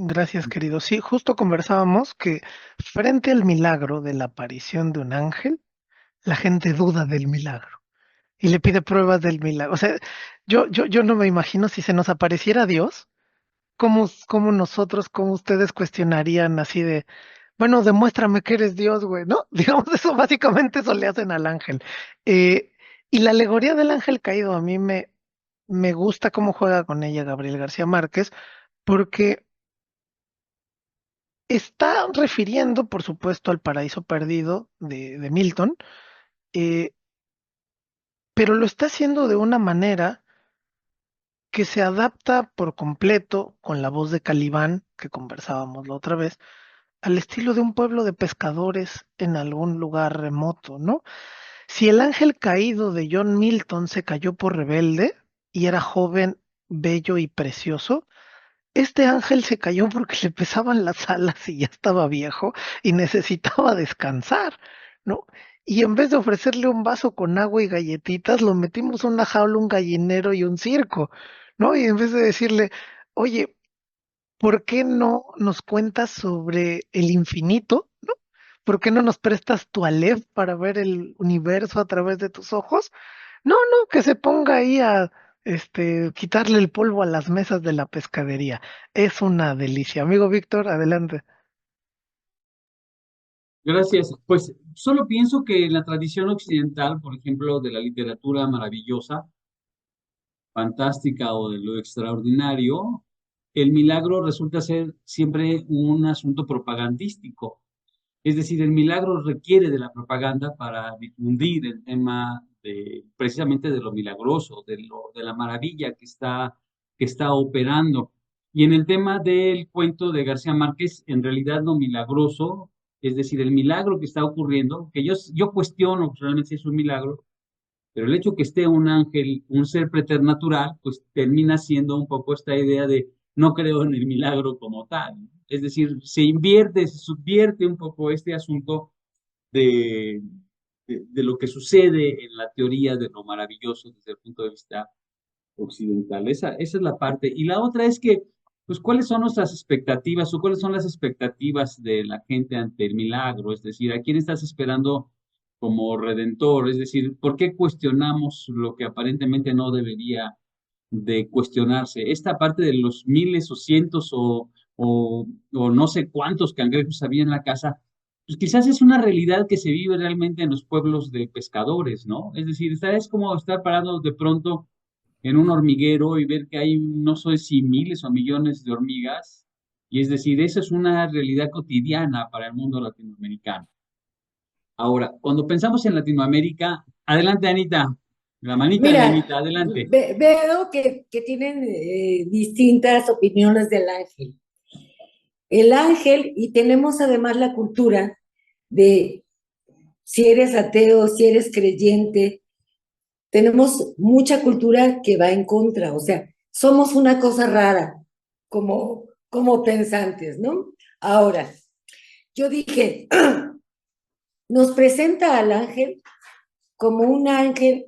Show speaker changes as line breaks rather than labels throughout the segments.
Gracias, querido. Sí, justo conversábamos que frente al milagro de la aparición de un ángel, la gente duda del milagro y le pide pruebas del milagro. O sea, yo no me imagino si se nos apareciera Dios, cómo nosotros, cómo ustedes cuestionarían así de, bueno, demuéstrame que eres Dios, güey, ¿no? Digamos, eso básicamente eso le hacen al ángel. Eh, y la alegoría del ángel caído, me gusta cómo juega con ella Gabriel García Márquez, porque está refiriendo, por supuesto, al paraíso perdido de Milton, eh, pero lo está haciendo de una manera que se adapta por completo con la voz de Calibán, que conversábamos la otra vez, al estilo de un pueblo de pescadores en algún lugar remoto, ¿no? Si el ángel caído de John Milton se cayó por rebelde y era joven, bello y precioso, este ángel se cayó porque le pesaban las alas y ya estaba viejo y necesitaba descansar, ¿no? Y en vez de ofrecerle un vaso con agua y galletitas, lo metimos en una jaula, un gallinero y un circo, ¿no? Y en vez de decirle, oye, ¿por qué no nos cuentas sobre el infinito? ¿No? ¿Por qué no nos prestas tu Aleph para ver el universo a través de tus ojos? No, no, que se ponga ahí a quitarle el polvo a las mesas de la pescadería. Es una delicia. Amigo Víctor, adelante.
Gracias. Pues solo pienso que en la tradición occidental, por ejemplo, de la literatura maravillosa, fantástica o de lo extraordinario, el milagro resulta ser siempre un asunto propagandístico. Es decir, el milagro requiere de la propaganda para difundir el tema de, precisamente de lo milagroso, de la maravilla que está operando. Y en el tema del cuento de García Márquez, en realidad lo milagroso, es decir, el milagro que está ocurriendo, que yo cuestiono realmente si es un milagro, pero el hecho que esté un ángel, un ser preternatural, pues termina siendo un poco esta idea de no creo en el milagro como tal. Es decir, se subvierte un poco este asunto de, de lo que sucede en la teoría de lo maravilloso desde el punto de vista occidental. Esa es la parte. Y la otra es que, pues, ¿cuáles son nuestras expectativas o cuáles son las expectativas de la gente ante el milagro? Es decir, ¿a quién estás esperando como redentor? Es decir, ¿por qué cuestionamos lo que aparentemente no debería de cuestionarse? Esta parte de los miles o cientos o no sé cuántos cangrejos había en la casa, pues quizás es una realidad que se vive realmente en los pueblos de pescadores, ¿no? Es decir, es como estar parado de pronto en un hormiguero y ver que hay no sé si miles o millones de hormigas. Y es decir, eso es una realidad cotidiana para el mundo latinoamericano. Ahora, cuando pensamos en Latinoamérica, adelante Anita, la manita de
Mira,
Anita, adelante.
veo que tienen distintas opiniones del ángel. El ángel, y tenemos además la cultura de si eres ateo, si eres creyente, tenemos mucha cultura que va en contra, o sea, somos una cosa rara como pensantes, ¿no? Ahora, yo dije, nos presenta al ángel como un ángel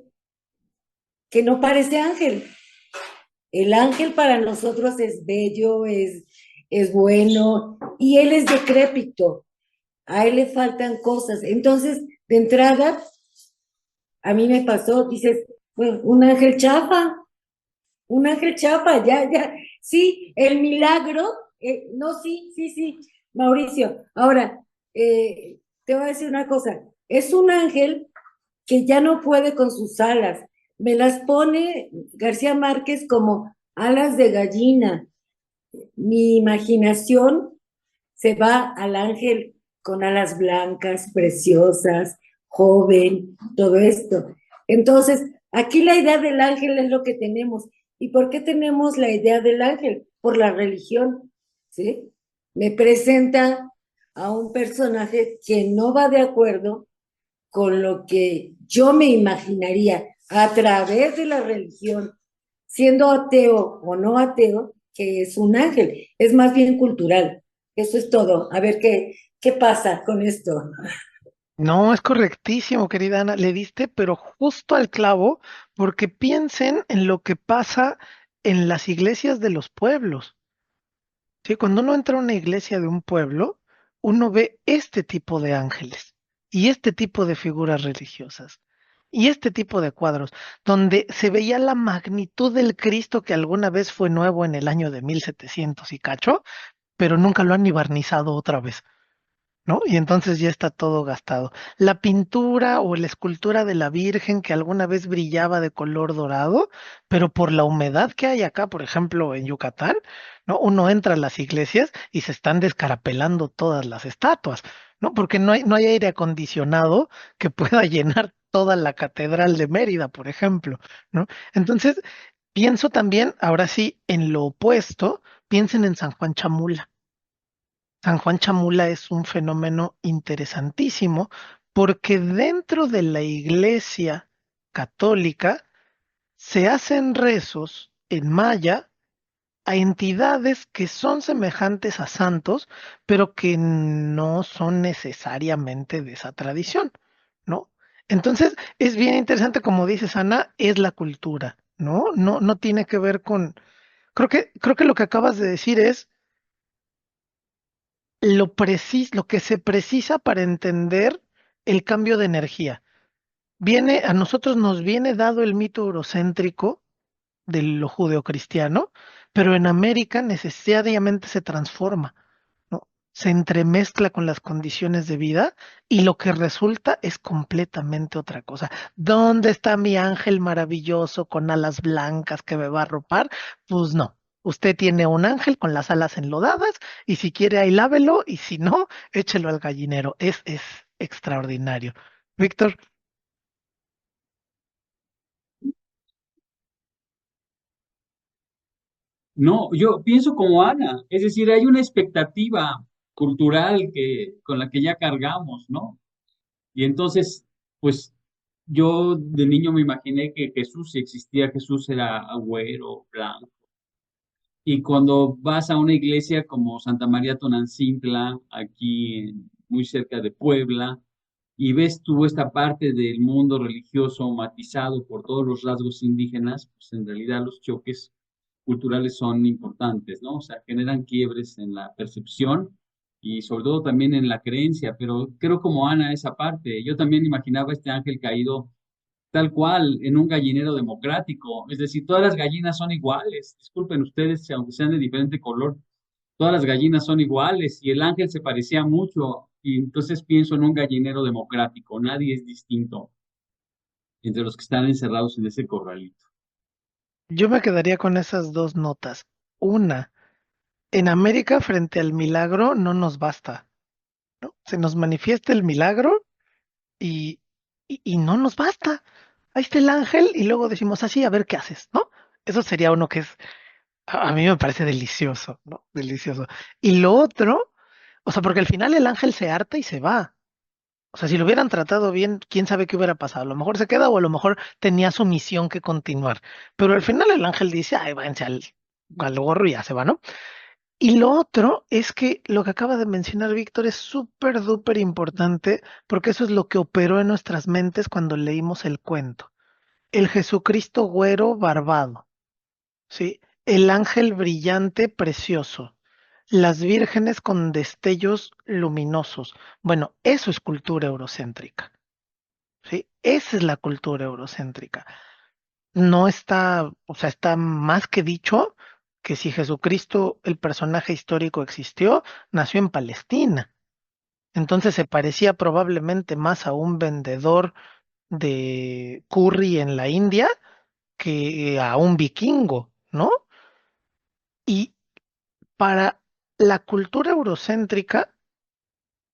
que no parece ángel. El ángel para nosotros es bello, es bueno, y él es decrépito, a él le faltan cosas. Entonces, de entrada, a mí me pasó, dices, bueno, un ángel chafa, ya, sí, el milagro, no, sí, sí, sí, Mauricio. Ahora, te voy a decir una cosa, es un ángel que ya no puede con sus alas, me las pone García Márquez como alas de gallina. Mi imaginación se va al ángel con alas blancas, preciosas, joven, todo esto. Entonces, aquí la idea del ángel es lo que tenemos. ¿Y por qué tenemos la idea del ángel? Por la religión, ¿sí? Me presenta a un personaje que no va de acuerdo con lo que yo me imaginaría a través de la religión, siendo ateo o no ateo, que es un ángel, es más bien cultural. Eso es todo. A ver qué pasa con esto.
No, es correctísimo, querida Ana. Le diste, pero justo al clavo, porque piensen en lo que pasa en las iglesias de los pueblos. ¿sí? Cuando uno entra a una iglesia de un pueblo, uno ve este tipo de ángeles y este tipo de figuras religiosas y este tipo de cuadros, donde se veía la magnitud del Cristo que alguna vez fue nuevo en el año de 1700 y cacho, pero nunca lo han ni barnizado otra vez. ¿No? Y entonces ya está todo gastado. La pintura o la escultura de la Virgen que alguna vez brillaba de color dorado, pero por la humedad que hay acá, por ejemplo, en Yucatán, ¿no? Uno entra a las iglesias y se están descarapelando todas las estatuas, ¿no? Porque no hay aire acondicionado que pueda llenar toda la catedral de Mérida, por ejemplo, ¿no? Entonces, pienso también, ahora sí, en lo opuesto, piensen en San Juan Chamula. San Juan Chamula es un fenómeno interesantísimo porque dentro de la iglesia católica se hacen rezos en maya a entidades que son semejantes a santos, pero que no son necesariamente de esa tradición, ¿no? Entonces es bien interesante, como dices, Ana, es la cultura, ¿no? No tiene que ver con. Creo que lo que acabas de decir es lo que se precisa para entender el cambio de energía. A nosotros nos viene dado el mito eurocéntrico de lo judeocristiano, pero en América necesariamente se transforma, ¿no? Se entremezcla con las condiciones de vida y lo que resulta es completamente otra cosa. ¿Dónde está mi ángel maravilloso con alas blancas que me va a arropar? Pues no. Usted tiene un ángel con las alas enlodadas y si quiere ahí lávelo y si no, échelo al gallinero. Es extraordinario. Víctor,
No, yo pienso como Ana, es decir, hay una expectativa cultural con la que ya cargamos, ¿no? Y entonces, pues yo de niño me imaginé que Jesús, si existía Jesús, era agüero, blanco. Y cuando vas a una iglesia como Santa María Tonancintla, muy cerca de Puebla, y ves tú esta parte del mundo religioso matizado por todos los rasgos indígenas, pues en realidad los choques culturales son importantes, ¿no? O sea, generan quiebres en la percepción y sobre todo también en la creencia, pero creo como Ana esa parte. Yo también imaginaba este ángel caído tal cual en un gallinero democrático, es decir, todas las gallinas son iguales, disculpen ustedes, aunque sean de diferente color, todas las gallinas son iguales y el ángel se parecía mucho y entonces pienso en un gallinero democrático, nadie es distinto entre los que están encerrados en ese corralito.
yo me quedaría con esas dos notas. Una, en América frente al milagro no nos basta, ¿no? Se nos manifiesta el milagro y, y no nos basta. Ahí está el ángel y luego decimos así, a ver qué haces, ¿no? Eso sería uno que a mí me parece delicioso, ¿no? Delicioso. Y lo otro, o sea, porque al final el ángel se harta y se va. O sea, si lo hubieran tratado bien, quién sabe qué hubiera pasado. A lo mejor se queda o a lo mejor tenía su misión que continuar. Pero al final el ángel dice, ay, váyanse al gorro y ya se va, ¿no? Y lo otro es que lo que acaba de mencionar Víctor es súper, duper importante porque eso es lo que operó en nuestras mentes cuando leímos el cuento. El Jesucristo güero barbado, ¿sí? El ángel brillante precioso. Las vírgenes con destellos luminosos. Bueno, eso es cultura eurocéntrica, ¿sí? Esa es la cultura eurocéntrica. No está, o sea, está más que dicho que si Jesucristo, el personaje histórico, existió, nació en Palestina. Entonces se parecía probablemente más a un vendedor de curry en la India que a un vikingo, ¿no? Y para la cultura eurocéntrica,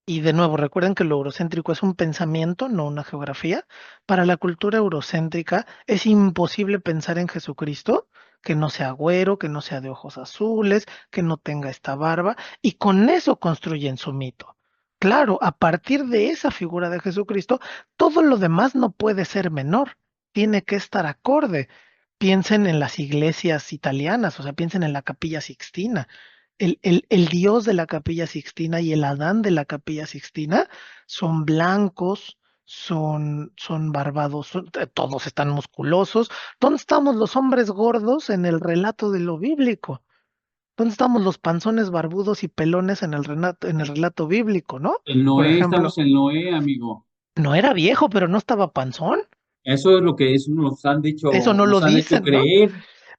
y de nuevo, recuerden que lo eurocéntrico es un pensamiento, no una geografía. Para la cultura eurocéntrica es imposible pensar en Jesucristo que no sea güero, que no sea de ojos azules, que no tenga esta barba, y con eso construyen su mito. Claro, a partir de esa figura de Jesucristo, todo lo demás no puede ser menor, tiene que estar acorde. Piensen en las iglesias italianas, o sea, piensen en la Capilla Sixtina. El dios de la Capilla Sixtina y el Adán de la Capilla Sixtina son blancos, son barbados, todos están musculosos. ¿Dónde estamos los hombres gordos en el relato de lo bíblico? ¿Dónde estamos los panzones barbudos y pelones en el relato bíblico, ¿no?
En
Por
Noé,
ejemplo,
estamos en Noé, amigo.
no era viejo, pero no estaba panzón.
Eso es lo que nos han
Eso
dicho,
no lo
nos han hecho
dicen, ¿no?
creer.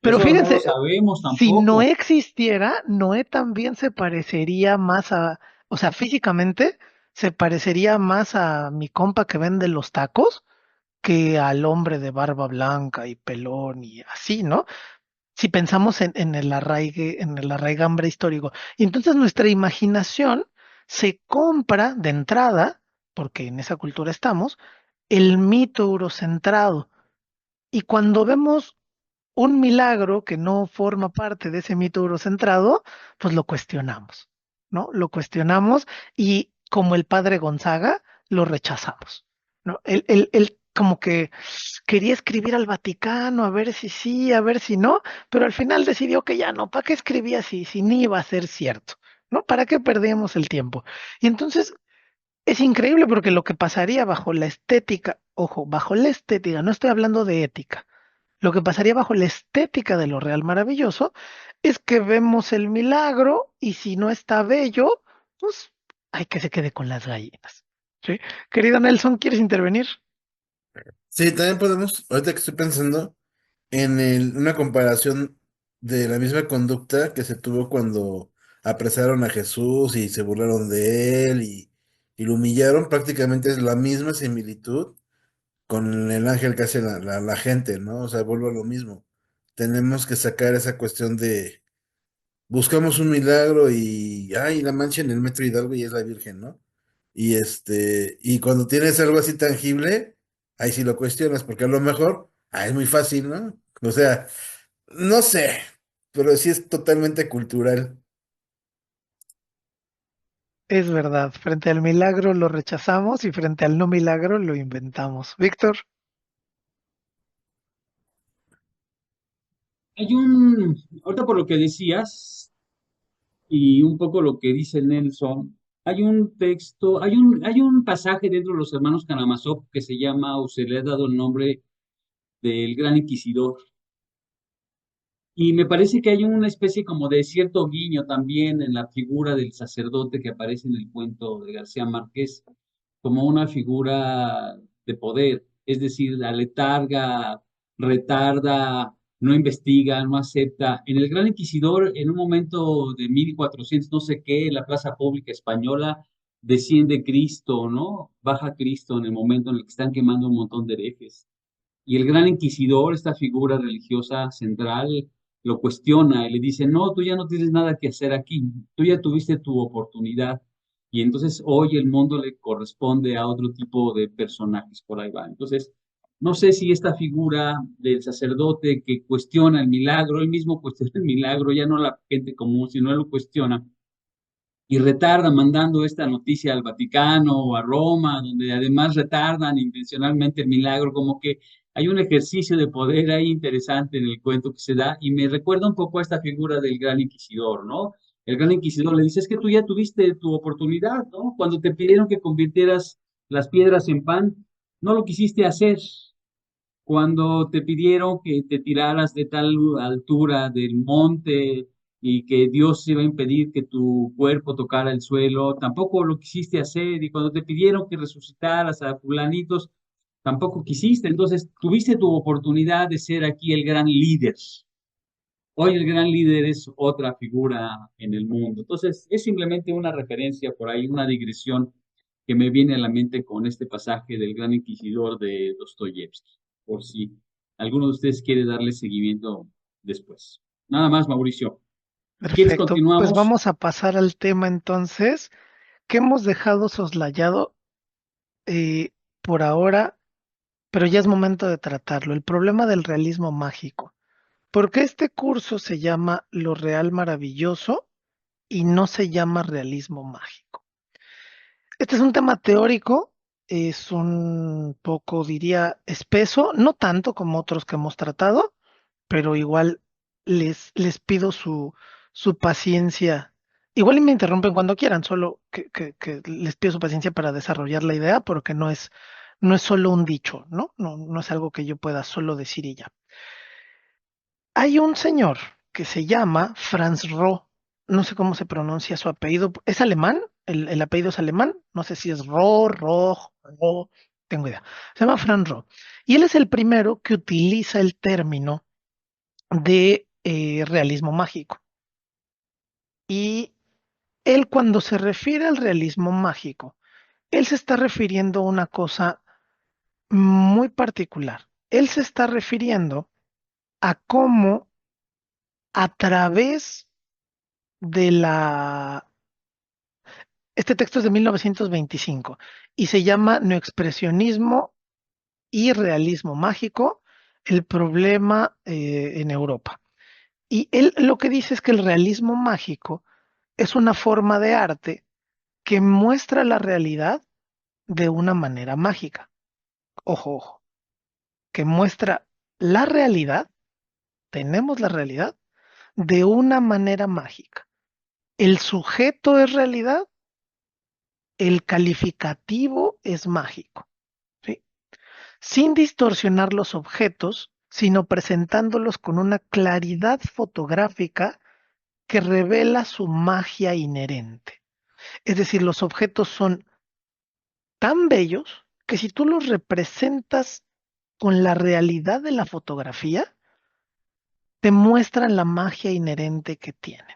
Pero
Eso no lo
fíjense,
sabemos
si Noé
tampoco.
existiera, Noé también se parecería más a, o sea, físicamente se parecería más a mi compa que vende los tacos que al hombre de barba blanca y pelón y así, ¿no? Si pensamos en el arraigambre histórico. Y entonces nuestra imaginación se compra de entrada, porque en esa cultura estamos, el mito eurocentrado. Y cuando vemos un milagro que no forma parte de ese mito eurocentrado, pues lo cuestionamos, ¿no? Lo cuestionamos y como el padre Gonzaga, lo rechazamos, ¿no? Él como que quería escribir al Vaticano, a ver si sí, a ver si no, pero al final decidió que ya no, ¿para qué escribía si ni iba a ser cierto? ¿No? ¿Para qué perdíamos el tiempo? Y entonces es increíble porque lo que pasaría bajo la estética, ojo, bajo la estética, no estoy hablando de ética, lo que pasaría bajo la estética de lo real maravilloso es que vemos el milagro y si no está bello, pues hay que se quede con las gallinas. ¿Sí? Querido Nelson, ¿quieres intervenir?
Sí, también podemos, ahorita que estoy pensando una comparación de la misma conducta que se tuvo cuando apresaron a Jesús y se burlaron de él y lo humillaron, prácticamente es la misma similitud con el ángel que hace la gente, ¿no? O sea, vuelvo a lo mismo. Tenemos que sacar esa cuestión de buscamos un milagro y ay, la mancha en el metro Hidalgo y es la Virgen, ¿no? Y cuando tienes algo así tangible, ahí sí lo cuestionas, porque a lo mejor, es muy fácil, ¿no? O sea, no sé, pero sí es totalmente cultural.
Es verdad, frente al milagro lo rechazamos y frente al no milagro lo inventamos. Víctor,
Ahorita por lo que decías y un poco lo que dice Nelson, hay un texto, hay un pasaje dentro de los hermanos Karamazov que se llama, o se le ha dado el nombre del Gran Inquisidor. Y me parece que hay una especie como de cierto guiño también en la figura del sacerdote que aparece en el cuento de García Márquez, como una figura de poder, es decir, la letarga, retarda, no investiga, no acepta. En el Gran Inquisidor, en un momento de 1400 no sé qué, en la plaza pública española, desciende Cristo, ¿no? Baja Cristo en el momento en el que están quemando un montón de herejes. Y el gran inquisidor, esta figura religiosa central, lo cuestiona y le dice, no, tú ya no tienes nada que hacer aquí, tú ya tuviste tu oportunidad. Y entonces hoy el mundo le corresponde a otro tipo de personajes, por ahí va. Entonces, no sé si esta figura del sacerdote que cuestiona el milagro, él mismo cuestiona el milagro, ya no la gente común, sino él lo cuestiona, y retarda mandando esta noticia al Vaticano o a Roma, donde además retardan intencionalmente el milagro, como que hay un ejercicio de poder ahí interesante en el cuento que se da y me recuerda un poco a esta figura del gran inquisidor, ¿no? El gran inquisidor le dice, es que tú ya tuviste tu oportunidad, ¿no? Cuando te pidieron que convirtieras las piedras en pan, no lo quisiste hacer. Cuando te pidieron que te tiraras de tal altura del monte y que Dios iba a impedir que tu cuerpo tocara el suelo, tampoco lo quisiste hacer. Y cuando te pidieron que resucitaras a fulanitos, tampoco quisiste. Entonces tuviste tu oportunidad de ser aquí el gran líder. Hoy el gran líder es otra figura en el mundo. Entonces es simplemente una referencia por ahí, una digresión que me viene a la mente con este pasaje del Gran Inquisidor de Dostoyevsky, por si alguno de ustedes quiere darle seguimiento después. Nada más, Mauricio. ¿Quieres
perfecto. Pues
continuamos?
vamos a pasar al tema entonces que hemos dejado soslayado eh, por ahora, pero ya es momento de tratarlo, el problema del realismo mágico. ¿Por qué este curso se llama Lo Real Maravilloso y no se llama realismo mágico? Este es un tema teórico, es un poco, diría, espeso, no tanto como otros que hemos tratado, pero igual les pido su paciencia. Igual y me interrumpen cuando quieran, solo que les pido su paciencia para desarrollar la idea, porque no es solo un dicho, ¿no? No, no es algo que yo pueda solo decir y ya. Hay un señor que se llama Franz Ro. no sé cómo se pronuncia su apellido, es alemán, el apellido es alemán, no sé si es Ro, tengo idea. Se llama Franz Ro. Y él es el primero que utiliza el término de realismo mágico. Y él cuando se refiere al realismo mágico, él se está refiriendo a una cosa muy particular. Él se está refiriendo a cómo a través de la... Este texto es de 1925 y se llama Neoexpresionismo y Realismo Mágico, el problema en Europa. Y él lo que dice es que el realismo mágico es una forma de arte que muestra la realidad de una manera mágica. Ojo, ojo, que muestra la realidad, tenemos la realidad, de una manera mágica. El sujeto es realidad, el calificativo es mágico, ¿sí? Sin distorsionar los objetos, sino presentándolos con una claridad fotográfica que revela su magia inherente. Es decir, los objetos son tan bellos que si tú los representas con la realidad de la fotografía, te muestran la magia inherente que tienen.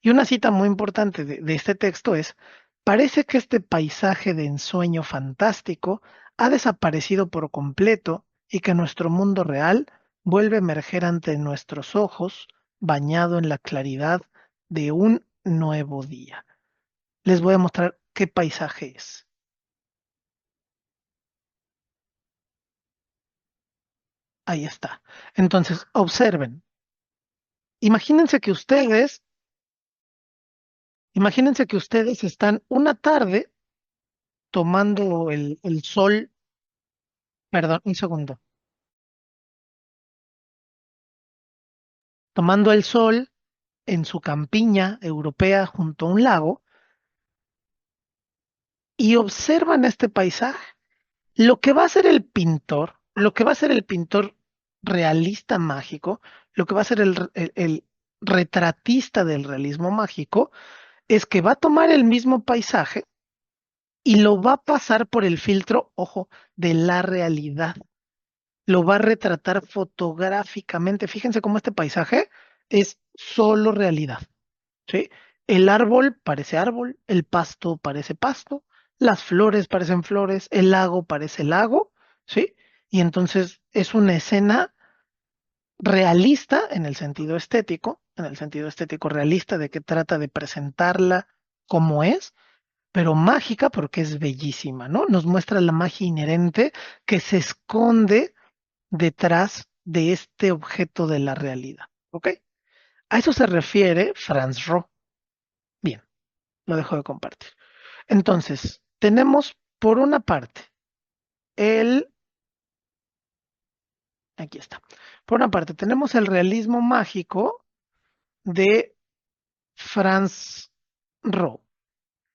Y una cita muy importante de este texto es, parece que este paisaje de ensueño fantástico ha desaparecido por completo y que nuestro mundo real vuelve a emerger ante nuestros ojos, bañado en la claridad de un nuevo día. Les voy a mostrar qué paisaje es. Ahí está. Entonces, observen. Imagínense que ustedes, imagínense que ustedes están una tarde tomando el sol, perdón, un segundo, tomando el sol en su campiña europea junto a un lago y observan este paisaje. Lo que va a hacer el pintor, lo que va a hacer el pintor realista mágico, lo que va a hacer el retratista del realismo mágico, es que va a tomar el mismo paisaje y lo va a pasar por el filtro, ojo, de la realidad. Lo va a retratar fotográficamente. Fíjense cómo este paisaje es solo realidad, ¿sí? El árbol parece árbol, el pasto parece pasto, las flores parecen flores, el lago parece lago, ¿sí? Y entonces es una escena realista en el sentido estético realista de que trata de presentarla como es, pero mágica porque es bellísima, ¿no? Nos muestra la magia inherente que se esconde detrás de este objeto de la realidad, ¿ok? A eso se refiere Franz Ro. Bien, lo dejo de compartir. Entonces, tenemos por una parte el, aquí está, por una parte tenemos el realismo mágico de Franz Ro.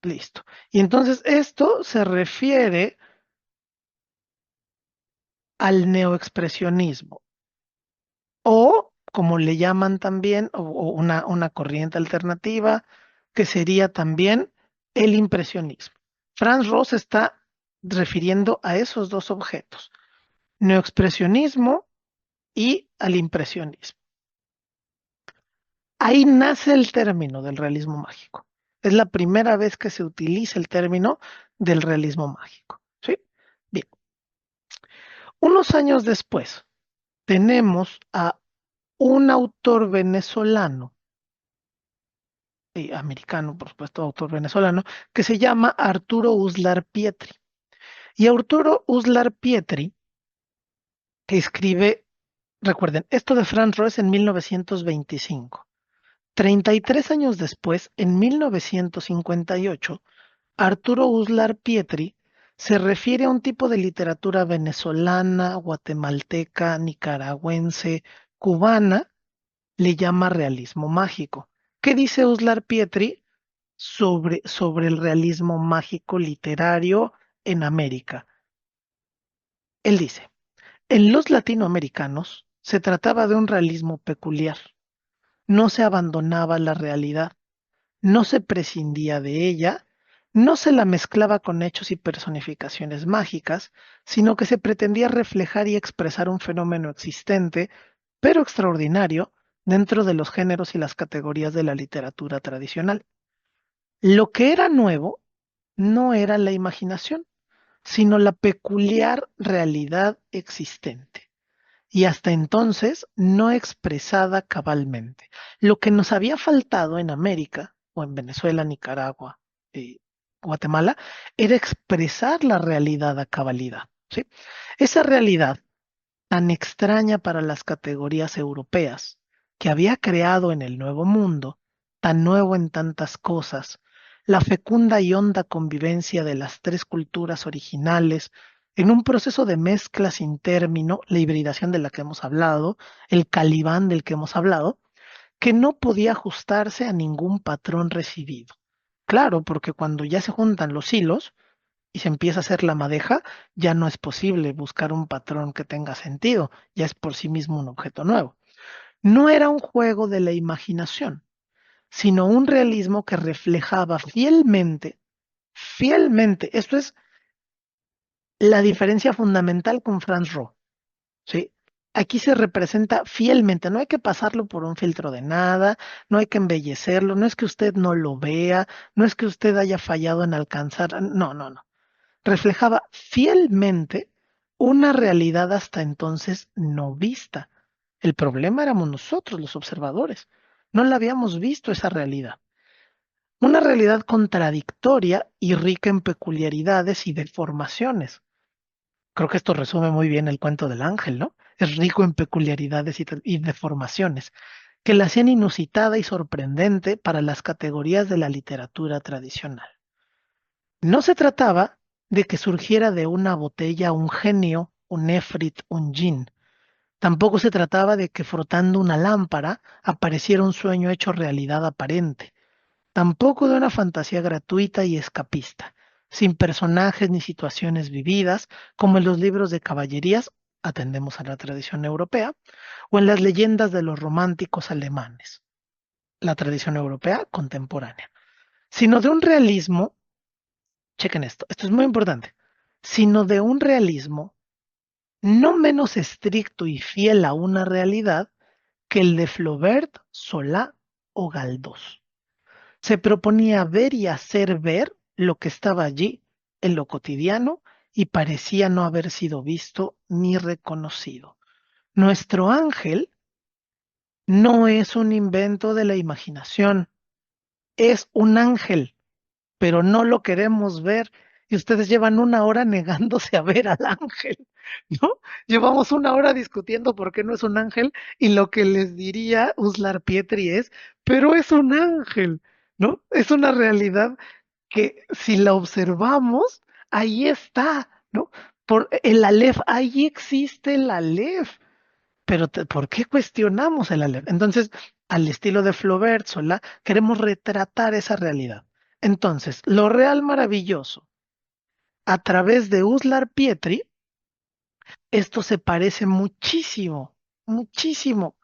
Listo. Y entonces esto se refiere al neoexpresionismo o como le llaman también, o una corriente alternativa que sería también el impresionismo. Franz Ross está refiriendo a esos dos objetos, neoexpresionismo y al impresionismo. Ahí nace el término del realismo mágico. Es la primera vez que se utiliza el término del realismo mágico. ¿Sí? Bien. Unos años después, tenemos a un autor venezolano, y americano, por supuesto, autor venezolano, que se llama Arturo Uslar Pietri. Y Arturo Uslar Pietri escribe, recuerden, esto de Franz Roes en 1925. 33 años después, en 1958, Arturo Uslar Pietri se refiere a un tipo de literatura venezolana, guatemalteca, nicaragüense, cubana, le llama realismo mágico. ¿Qué dice Uslar Pietri sobre el realismo mágico literario en América? Él dice, en los latinoamericanos se trataba de un realismo peculiar. no se abandonaba la realidad, no se prescindía de ella, no se la mezclaba con hechos y personificaciones mágicas, sino que se pretendía reflejar y expresar un fenómeno existente, pero extraordinario, dentro de los géneros y las categorías de la literatura tradicional. Lo que era nuevo no era la imaginación, sino la peculiar realidad existente y hasta entonces no expresada cabalmente. Lo que nos había faltado en América, o en Venezuela, Nicaragua, eh, Guatemala, era expresar la realidad a cabalidad. ¿Sí? Esa realidad tan extraña para las categorías europeas, que había creado en el Nuevo Mundo, tan nuevo en tantas cosas, la fecunda y honda convivencia de las tres culturas originales, en un proceso de mezcla sin término, la hibridación de la que hemos hablado, el calibán del que hemos hablado, que no podía ajustarse a ningún patrón recibido. Claro, porque cuando ya se juntan los hilos, y se empieza a hacer la madeja, ya no es posible buscar un patrón que tenga sentido, ya es por sí mismo un objeto nuevo. No era un juego de la imaginación, sino un realismo que reflejaba fielmente, esto es la diferencia fundamental con Franz Roh, ¿sí? Aquí se representa fielmente, no hay que pasarlo por un filtro de nada, no hay que embellecerlo, no es que usted no lo vea, no es que usted haya fallado en alcanzar, no, no, no. Reflejaba fielmente una realidad hasta entonces no vista. El problema éramos nosotros, los observadores. No la habíamos visto esa realidad. Una realidad contradictoria y rica en peculiaridades y deformaciones. Creo que esto resume muy bien el cuento del ángel, ¿no? Es rico en peculiaridades y deformaciones que la hacían inusitada y sorprendente para las categorías de la literatura tradicional. No se trataba de que surgiera de una botella un genio, un efrit, un jin. Tampoco se trataba de que frotando una lámpara apareciera un sueño hecho realidad aparente. Tampoco de una fantasía gratuita y escapista, sin personajes ni situaciones vividas, como en los libros de caballerías, atendemos a la tradición europea, o en las leyendas de los románticos alemanes, la tradición europea contemporánea, sino de un realismo. Chequen esto es muy importante, sino de un realismo no menos estricto y fiel a una realidad que el de Flaubert, Solá o Galdós. Se proponía ver y hacer ver lo que estaba allí en lo cotidiano y parecía no haber sido visto ni reconocido. Nuestro ángel no es un invento de la imaginación, es un ángel, pero no lo queremos ver. Y ustedes llevan una hora negándose a ver al ángel, ¿no? Llevamos una hora discutiendo por qué no es un ángel y lo que les diría Uslar Pietri es, pero es un ángel, ¿no? Es una realidad que si la observamos, ahí está, ¿no? Por el Aleph, ahí existe el Aleph, pero ¿por qué cuestionamos el Aleph? Entonces, al estilo de Flaubert, Solá, queremos retratar esa realidad. Entonces, lo real maravilloso, a través de Uslar Pietri, esto se parece muchísimo, muchísimo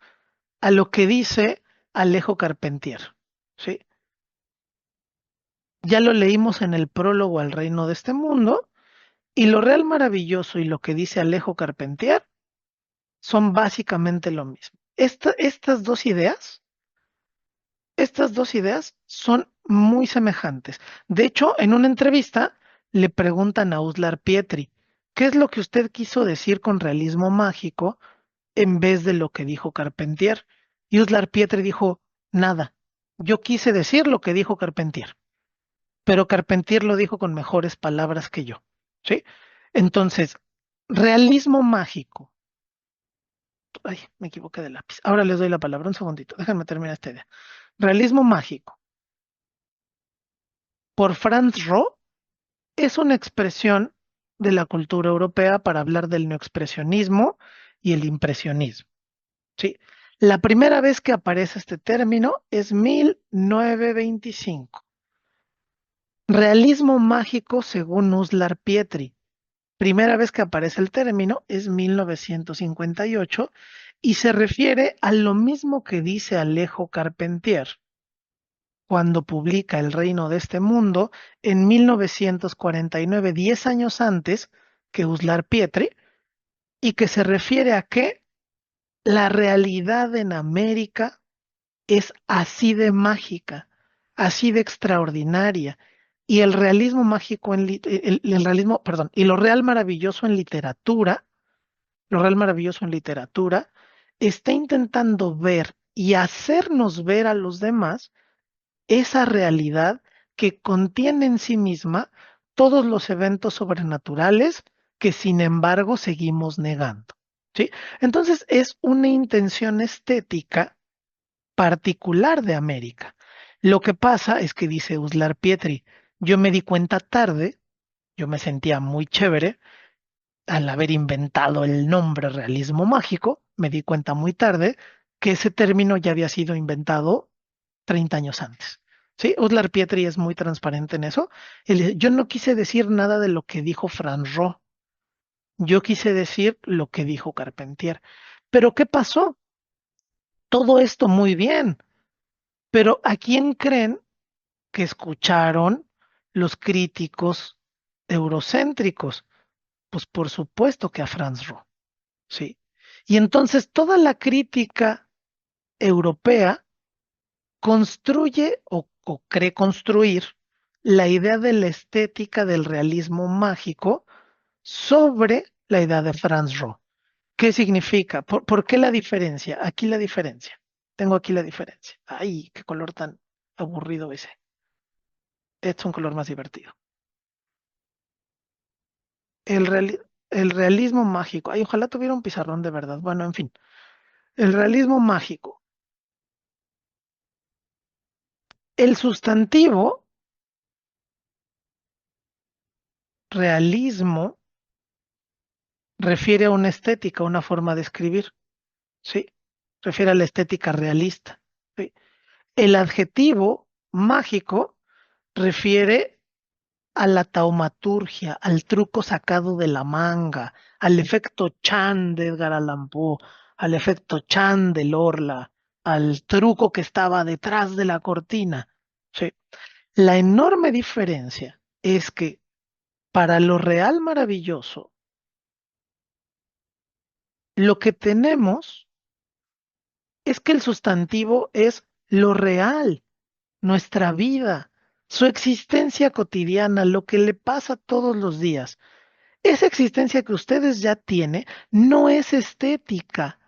a lo que dice Alejo Carpentier, ¿sí? Ya lo leímos en el prólogo al reino de este mundo, y lo real maravilloso y lo que dice Alejo Carpentier son básicamente lo mismo. Estas dos ideas son muy semejantes. De hecho, en una entrevista le preguntan a Uslar Pietri, ¿qué es lo que usted quiso decir con realismo mágico en vez de lo que dijo Carpentier? Y Uslar Pietri dijo, nada, yo quise decir lo que dijo Carpentier, pero Carpentier lo dijo con mejores palabras que yo, ¿sí? Entonces, realismo mágico. Ay, me equivoqué de lápiz. Ahora les doy la palabra, un segundito, déjenme terminar esta idea. Realismo mágico, por Franz Roh, es una expresión de la cultura europea para hablar del neoexpresionismo y el impresionismo. ¿Sí? La primera vez que aparece este término es 1925. Realismo mágico según Uslar Pietri. Primera vez que aparece el término es 1958 y se refiere a lo mismo que dice Alejo Carpentier cuando publica El reino de este mundo en 1949, 10 años antes que Uslar Pietri, y que se refiere a que la realidad en América es así de mágica, así de extraordinaria, y el realismo mágico el realismo, perdón, y lo real maravilloso en literatura, lo real maravilloso en literatura, está intentando ver y hacernos ver a los demás esa realidad que contiene en sí misma todos los eventos sobrenaturales que sin embargo seguimos negando. ¿Sí? Entonces es una intención estética particular de América. Lo que pasa es que dice Uslar Pietri, yo me di cuenta tarde, yo me sentía muy chévere al haber inventado el nombre realismo mágico, me di cuenta muy tarde que ese término ya había sido inventado 30 años antes. Sí, Uslar Pietri es muy transparente en eso. Yo no quise decir nada de lo que dijo Franz Ro, yo quise decir lo que dijo Carpentier. Pero ¿qué pasó? Todo esto muy bien, pero ¿a quién creen que escucharon los críticos eurocéntricos? Pues por supuesto que a Franz Ro, ¿sí? Y entonces toda la crítica europea construye o cree construir la idea de la estética del realismo mágico sobre la idea de Franz Ro. ¿Qué significa? ¿Por qué la diferencia? Aquí la diferencia. Tengo aquí la diferencia. Ay, qué color tan aburrido ese. Este es un color más divertido. El, reali- el realismo mágico. Ay, ojalá tuviera un pizarrón de verdad. Bueno, en fin. El realismo mágico. El sustantivo realismo refiere a una estética, una forma de escribir. ¿Sí? Refiere a la estética realista. ¿Sí? El adjetivo mágico refiere a la taumaturgia, al truco sacado de la manga, al efecto Chan de Edgar Allan Poe, al efecto Chan de Lorla, al truco que estaba detrás de la cortina. ¿Sí? La enorme diferencia es que para lo real maravilloso, lo que tenemos es que el sustantivo es lo real, nuestra vida, su existencia cotidiana, lo que le pasa todos los días. Esa existencia que ustedes ya tienen no es estética.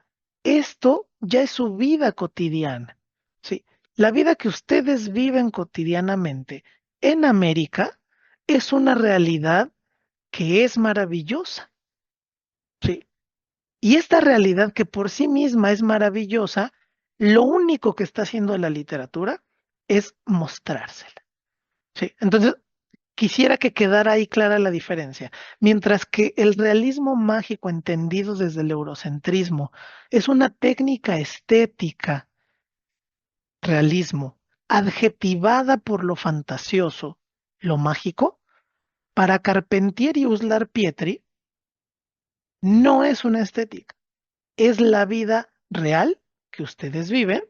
Esto ya es su vida cotidiana. Sí, la vida que ustedes viven cotidianamente en América es una realidad que es maravillosa. Sí, y esta realidad que por sí misma es maravillosa, lo único que está haciendo la literatura es mostrársela. Sí, entonces quisiera que quedara ahí clara la diferencia. Mientras que el realismo mágico entendido desde el eurocentrismo es una técnica estética, realismo, adjetivada por lo fantasioso, lo mágico, para Carpentier y Uslar Pietri no es una estética, es la vida real que ustedes viven,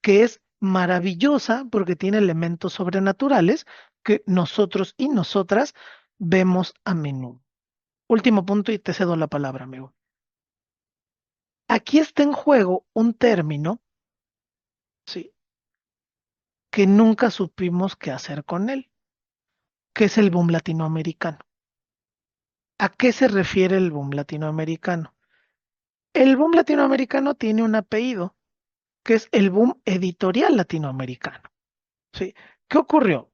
que es maravillosa porque tiene elementos sobrenaturales que nosotros y nosotras vemos a menudo. Último punto y te cedo la palabra, amigo. Aquí está en juego un término, sí, que nunca supimos qué hacer con él, que es el boom latinoamericano. ¿A qué se refiere el boom latinoamericano? El boom latinoamericano tiene un apellido, que es el boom editorial latinoamericano. ¿Sí? ¿Qué ocurrió?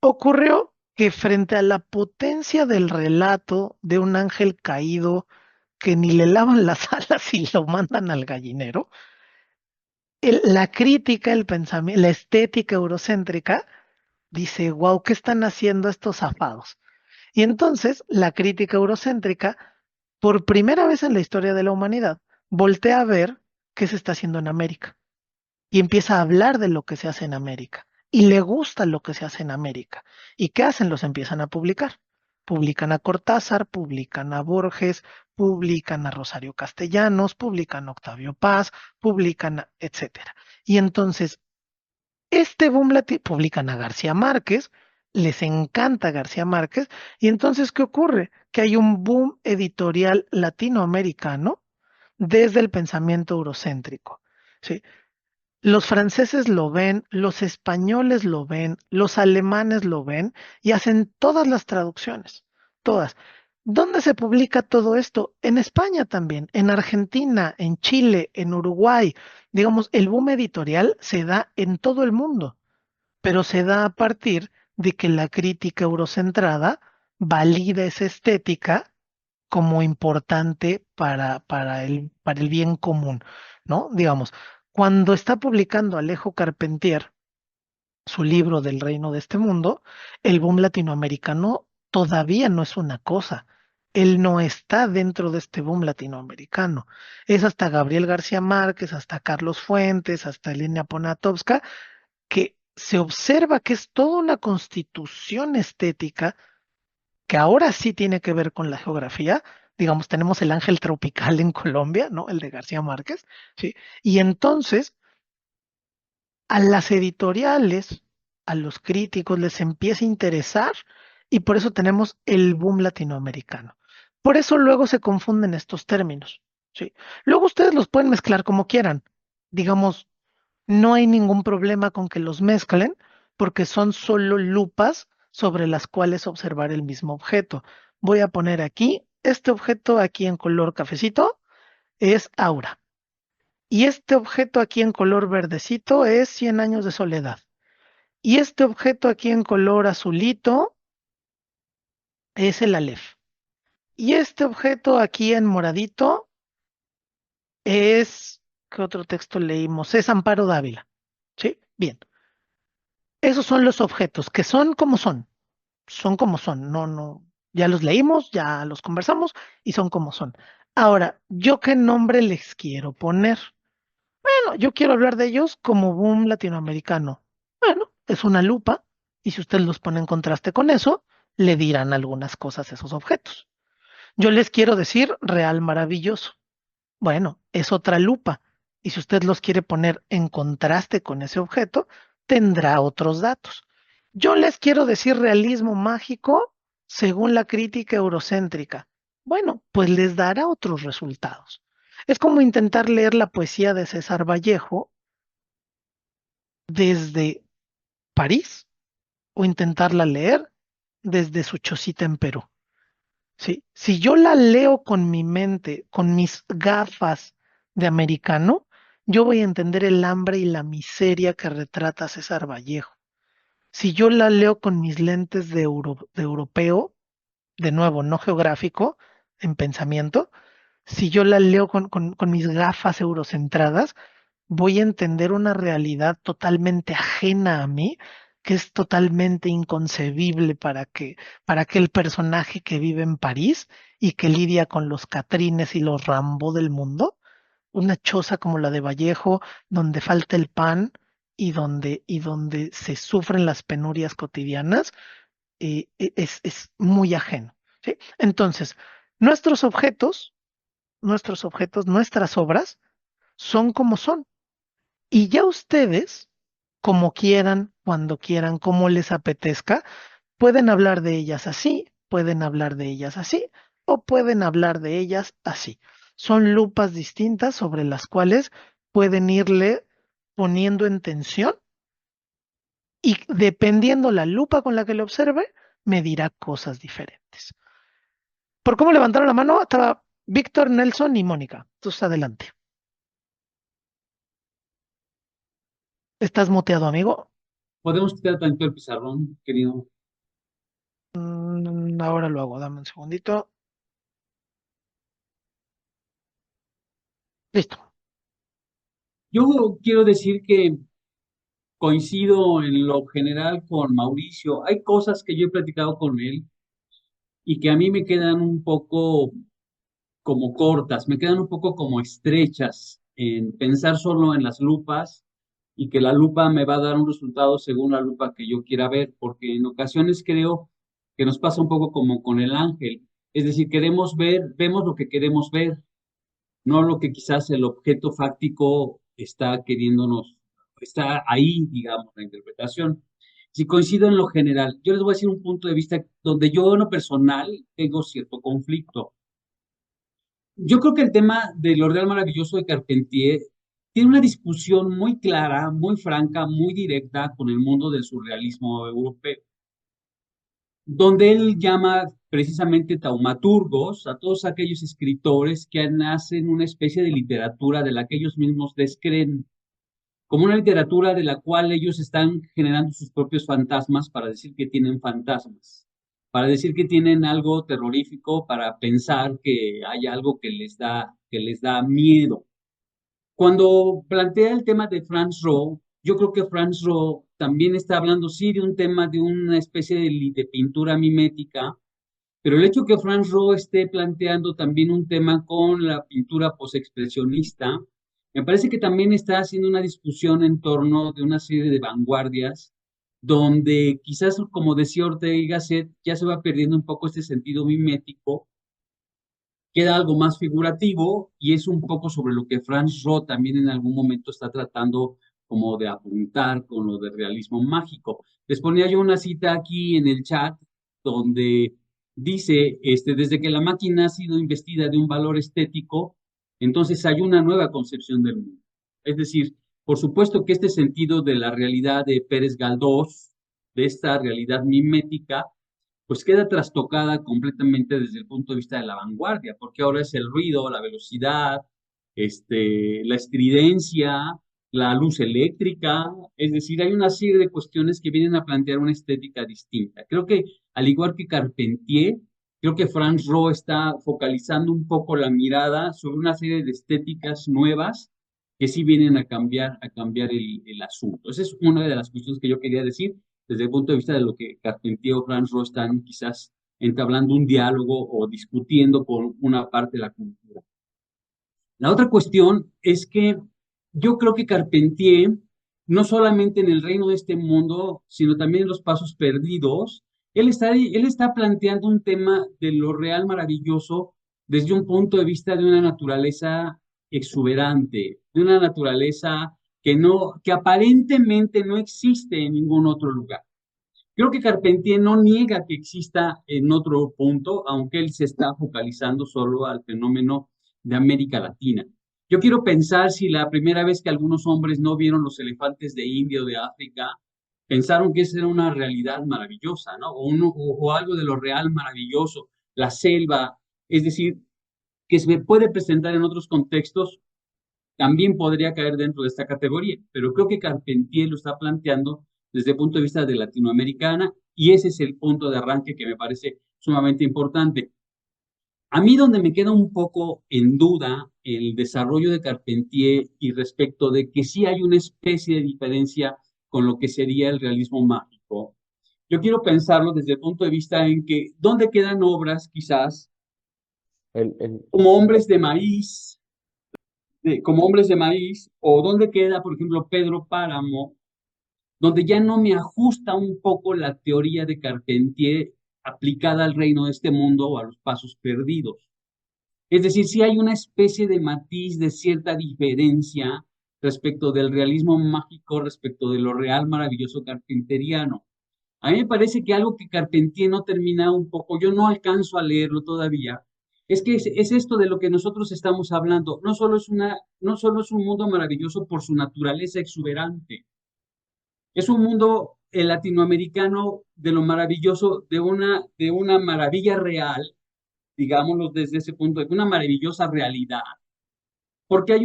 Ocurrió que frente a la potencia del relato de un ángel caído que ni le lavan las alas y lo mandan al gallinero, la crítica, el pensamiento, la estética eurocéntrica dice, wow, ¿qué están haciendo estos zafados? Y entonces la crítica eurocéntrica, por primera vez en la historia de la humanidad, voltea a ver qué se está haciendo en América y empieza a hablar de lo que se hace en América. Y le gusta lo que se hace en América. ¿Y qué hacen? Los empiezan a publicar. Publican a Cortázar, publican a Borges, publican a Rosario Castellanos, publican a Octavio Paz, publican, etcétera. Y entonces, este boom publican a García Márquez, les encanta García Márquez, y entonces, ¿qué ocurre? Que hay un boom editorial latinoamericano desde el pensamiento eurocéntrico. ¿Sí? Los franceses lo ven, los españoles lo ven, los alemanes lo ven y hacen todas las traducciones, todas. ¿Dónde se publica todo esto? En España también, en Argentina, en Chile, en Uruguay. Digamos, el boom editorial se da en todo el mundo, pero se da a partir de que la crítica eurocentrada valida esa estética como importante para el bien común, ¿no? Digamos, cuando está publicando Alejo Carpentier su libro del reino de este mundo, el boom latinoamericano todavía no es una cosa. Él no está dentro de este boom latinoamericano. Es hasta Gabriel García Márquez, hasta Carlos Fuentes, hasta Elena Poniatowska, que se observa que es toda una constitución estética que ahora sí tiene que ver con la geografía. Digamos, tenemos el ángel tropical en Colombia, ¿no? El de García Márquez, ¿sí? Y entonces, a las editoriales, a los críticos les empieza a interesar y por eso tenemos el boom latinoamericano. Por eso luego se confunden estos términos, ¿sí? Luego ustedes los pueden mezclar como quieran. Digamos, no hay ningún problema con que los mezclen porque son solo lupas sobre las cuales observar el mismo objeto. Voy a poner aquí, este objeto aquí en color cafecito es Aura. Y este objeto aquí en color verdecito es 100 años de soledad. Y este objeto aquí en color azulito es el Aleph. Y este objeto aquí en moradito es, ¿qué otro texto leímos? Es Amparo Dávila. ¿Sí? Bien. Esos son los objetos, que son como son, no, no, ya los leímos, ya los conversamos y son como son. Ahora, ¿yo qué nombre les quiero poner? Bueno, yo quiero hablar de ellos como boom latinoamericano. Bueno, es una lupa y si usted los pone en contraste con eso, le dirán algunas cosas a esos objetos. Yo les quiero decir real maravilloso. Bueno, es otra lupa y si usted los quiere poner en contraste con ese objeto, tendrá otros datos. Yo les quiero decir realismo mágico según la crítica eurocéntrica. Bueno, pues les dará otros resultados. Es como intentar leer la poesía de César Vallejo desde París o intentarla leer desde su chocita en Perú. ¿Sí? Si yo la leo con mi mente, con mis gafas de americano, yo voy a entender el hambre y la miseria que retrata César Vallejo. Si yo la leo con mis lentes de europeo, de nuevo, no geográfico, en pensamiento, si yo la leo con mis gafas eurocentradas, voy a entender una realidad totalmente ajena a mí, que es totalmente inconcebible para que el personaje que vive en París y que lidia con los Catrines y los Rambo del mundo, una choza como la de Vallejo, donde falta el pan y donde se sufren las penurias cotidianas, es muy ajeno. ¿Sí? Entonces, nuestros objetos, nuestras obras, son como son. Y ya ustedes, como quieran, cuando quieran, como les apetezca, pueden hablar de ellas así, pueden hablar de ellas así, o pueden hablar de ellas así. Son lupas distintas sobre las cuales pueden irle poniendo en tensión y dependiendo la lupa con la que le observe, me dirá cosas diferentes. Por cómo levantaron la mano, estaba Víctor, Nelson y Mónica. Entonces, adelante. ¿Estás muteado, amigo?
Podemos quitar tanto el pizarrón, querido.
Ahora lo hago, dame un segundito. Listo.
Yo quiero decir que coincido en lo general con Mauricio. Hay cosas que yo he platicado con él y que a mí me quedan un poco como cortas, me quedan un poco como estrechas en pensar solo en las lupas y que la lupa me va a dar un resultado según la lupa que yo quiera ver, porque en ocasiones creo que nos pasa un poco como con el ángel. Es decir, vemos lo que queremos ver, no lo que quizás el objeto fáctico está queriéndonos, está ahí, digamos, la interpretación. Si coincido en lo general, yo les voy a decir un punto de vista donde yo en lo personal tengo cierto conflicto. Yo creo que el tema de lo real maravilloso de Carpentier tiene una discusión muy clara, muy franca, muy directa con el mundo del surrealismo europeo, donde él llama precisamente taumaturgos a todos aquellos escritores que hacen una especie de literatura de la que ellos mismos descreen, como una literatura de la cual ellos están generando sus propios fantasmas para decir que tienen fantasmas, para decir que tienen algo terrorífico, para pensar que hay algo que les da miedo. Cuando plantea el tema de Franz Roh, yo creo que Franz Roh también está hablando, sí, de un tema de una especie de pintura mimética, pero el hecho que Franz Roh esté planteando también un tema con la pintura posexpresionista, me parece que también está haciendo una discusión en torno de una serie de vanguardias, donde quizás, como decía Ortega y Gasset, ya se va perdiendo un poco este sentido mimético, queda algo más figurativo y es un poco sobre lo que Franz Roh también en algún momento está tratando como de apuntar con lo de realismo mágico. Les ponía yo una cita aquí en el chat donde dice, desde que la máquina ha sido investida de un valor estético, entonces hay una nueva concepción del mundo. Es decir, por supuesto que este sentido de la realidad de Pérez Galdós, de esta realidad mimética, pues queda trastocada completamente desde el punto de vista de la vanguardia, porque ahora es el ruido, la velocidad, la estridencia, la luz eléctrica, es decir, hay una serie de cuestiones que vienen a plantear una estética distinta. Creo que, al igual que Carpentier, creo que Franz Roh está focalizando un poco la mirada sobre una serie de estéticas nuevas que sí vienen a cambiar el asunto. Esa es una de las cuestiones que yo quería decir desde el punto de vista de lo que Carpentier o Franz Roh están quizás entablando un diálogo o discutiendo con una parte de la cultura. La otra cuestión es que yo creo que Carpentier, no solamente en el reino de este mundo, sino también en los pasos perdidos, él está planteando un tema de lo real maravilloso desde un punto de vista de una naturaleza exuberante, de una naturaleza que aparentemente no existe en ningún otro lugar. Creo que Carpentier no niega que exista en otro punto, aunque él se está focalizando solo al fenómeno de América Latina. Yo quiero pensar si la primera vez que algunos hombres no vieron los elefantes de India o de África, pensaron que esa era una realidad maravillosa, ¿no? O algo de lo real maravilloso, la selva, es decir, que se puede presentar en otros contextos, también podría caer dentro de esta categoría, pero creo que Carpentier lo está planteando desde el punto de vista de latinoamericana y ese es el punto de arranque que me parece sumamente importante. A mí donde me queda un poco en duda el desarrollo de Carpentier y respecto de que sí hay una especie de diferencia con lo que sería el realismo mágico, yo quiero pensarlo desde el punto de vista en que dónde quedan obras quizás como Hombres de Maíz, como Hombres de Maíz, o dónde queda, por ejemplo, Pedro Páramo, donde ya no me ajusta un poco la teoría de Carpentier aplicada al reino de este mundo o a los pasos perdidos. Es decir, si hay una especie de matiz, de cierta diferencia respecto del realismo mágico, respecto de lo real maravilloso carpenteriano. A mí me parece que algo que Carpentier no termina un poco, yo no alcanzo a leerlo todavía, es que es esto de lo que nosotros estamos hablando. No solo es un mundo maravilloso por su naturaleza exuberante, es un mundo latinoamericano de lo maravilloso, de una maravilla real, digámoslo desde ese punto, de una maravillosa realidad. Porque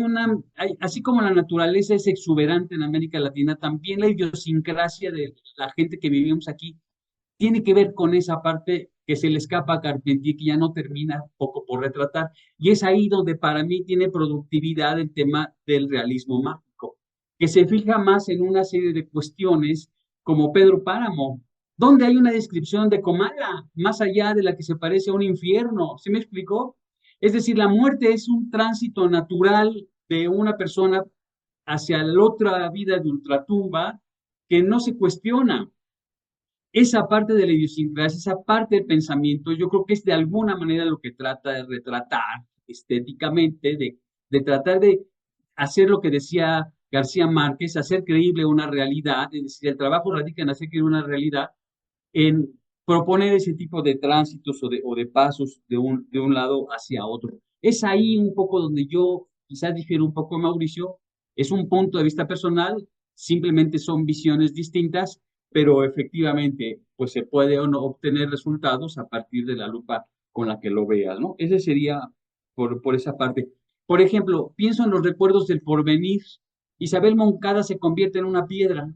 así como la naturaleza es exuberante en América Latina, también la idiosincrasia de la gente que vivimos aquí tiene que ver con esa parte que se le escapa a Carpentier, que ya no termina poco por retratar. Y es ahí donde para mí tiene productividad el tema del realismo mágico, que se fija más en una serie de cuestiones como Pedro Páramo, donde hay una descripción de Comala, más allá de la que se parece a un infierno. ¿Sí me explicó? Es decir, la muerte es un tránsito natural de una persona hacia la otra vida de ultratumba que no se cuestiona. esa parte de la idiosincrasia, esa parte del pensamiento, yo creo que es de alguna manera lo que trata de retratar estéticamente, de tratar de hacer lo que decía García Márquez, hacer creíble una realidad, es decir, el trabajo radica en hacer creíble una realidad, en proponer ese tipo de tránsitos o de pasos de un lado hacia otro. Es ahí un poco donde yo quizás difiero un poco de Mauricio, es un punto de vista personal, simplemente son visiones distintas, pero efectivamente, pues se puede o no obtener resultados a partir de la lupa con la que lo veas, ¿no? Ese sería por esa parte. Por ejemplo, pienso en los recuerdos del porvenir. Isabel Moncada se convierte en una piedra.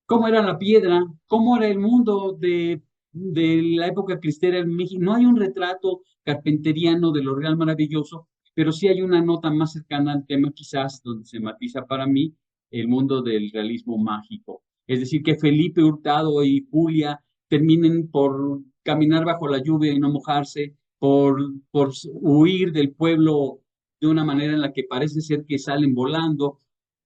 ¿Cómo era la piedra? ¿Cómo era el mundo de la época cristera en México? No hay un retrato carpenteriano de lo real maravilloso, pero sí hay una nota más cercana al tema quizás donde se matiza para mí el mundo del realismo mágico. Es decir, que Felipe Hurtado y Julia terminen por caminar bajo la lluvia y no mojarse, por huir del pueblo de una manera en la que parece ser que salen volando,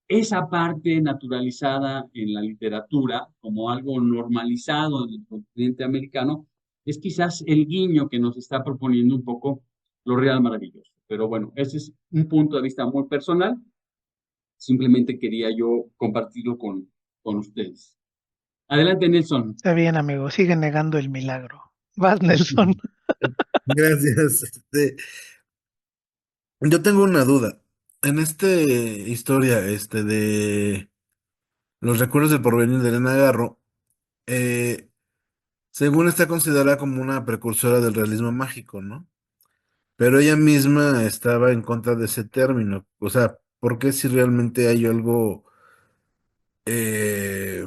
esa parte naturalizada en la literatura como algo normalizado en el continente americano es quizás el guiño que nos está proponiendo un poco lo real maravilloso. Pero bueno, ese es un punto de vista muy personal. Simplemente quería yo compartirlo con ustedes. Adelante, Nelson.
Está bien, amigo, sigue negando el milagro. Vas, Nelson.
Gracias. Yo tengo una duda. En esta historia, de los recuerdos del porvenir de Elena Garro, eh, según está considerada como una precursora del realismo mágico, ¿no? Pero ella misma estaba en contra de ese término. O sea, ¿por qué si realmente hay algo eh,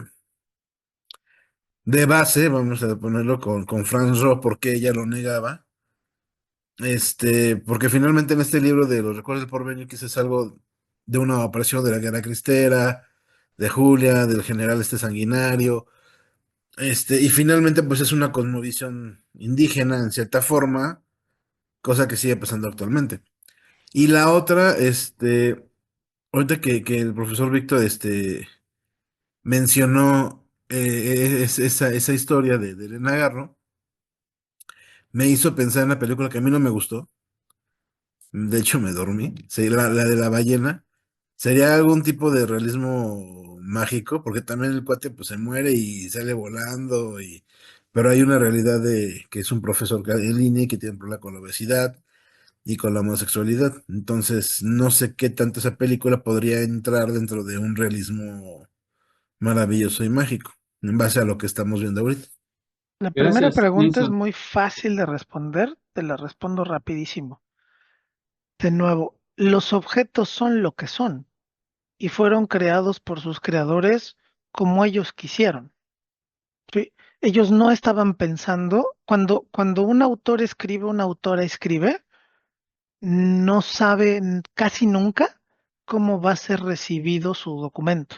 de base, vamos a ponerlo con Franz Roh, por qué ella lo negaba? Porque finalmente en este libro de los recuerdos del porvenir quizás es algo de una aparición de la guerra cristera, de Julia, del general este sanguinario, y finalmente pues es una cosmovisión indígena en cierta forma, cosa que sigue pasando actualmente. Y la otra, ahorita que el profesor Víctor, mencionó esa historia de Elena Garro, me hizo pensar en una película que a mí no me gustó. De hecho, me dormí. Sí, la de la ballena. Sería algún tipo de realismo mágico, porque también el cuate pues se muere y sale volando, pero hay una realidad de que es un profesor en línea y que tiene un problema con la obesidad y con la homosexualidad. Entonces, no sé qué tanto esa película podría entrar dentro de un realismo maravilloso y mágico, en base a lo que estamos viendo ahorita.
La primera
Gracias,
pregunta es
Nelson.
muy fácil de responder, te la respondo rapidísimo. De nuevo, los objetos son lo que son y fueron creados por sus creadores como ellos quisieron. ¿Sí? Ellos no estaban pensando, cuando un autor escribe, una autora escribe, no sabe casi nunca cómo va a ser recibido su documento.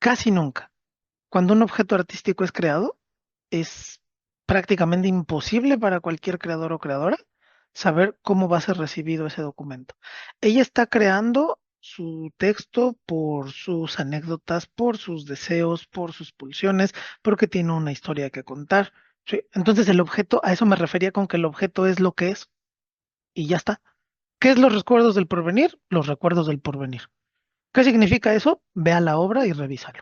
Casi nunca. Cuando un objeto artístico es creado, es prácticamente imposible para cualquier creador o creadora saber cómo va a ser recibido ese documento. Ella está creando su texto por sus anécdotas, por sus deseos, por sus pulsiones, porque tiene una historia que contar. ¿Sí? Entonces el objeto, a eso me refería con que el objeto es lo que es y ya está. ¿Qué es los recuerdos del porvenir? Los recuerdos del porvenir. ¿Qué significa eso? Ve a la obra y revísalo.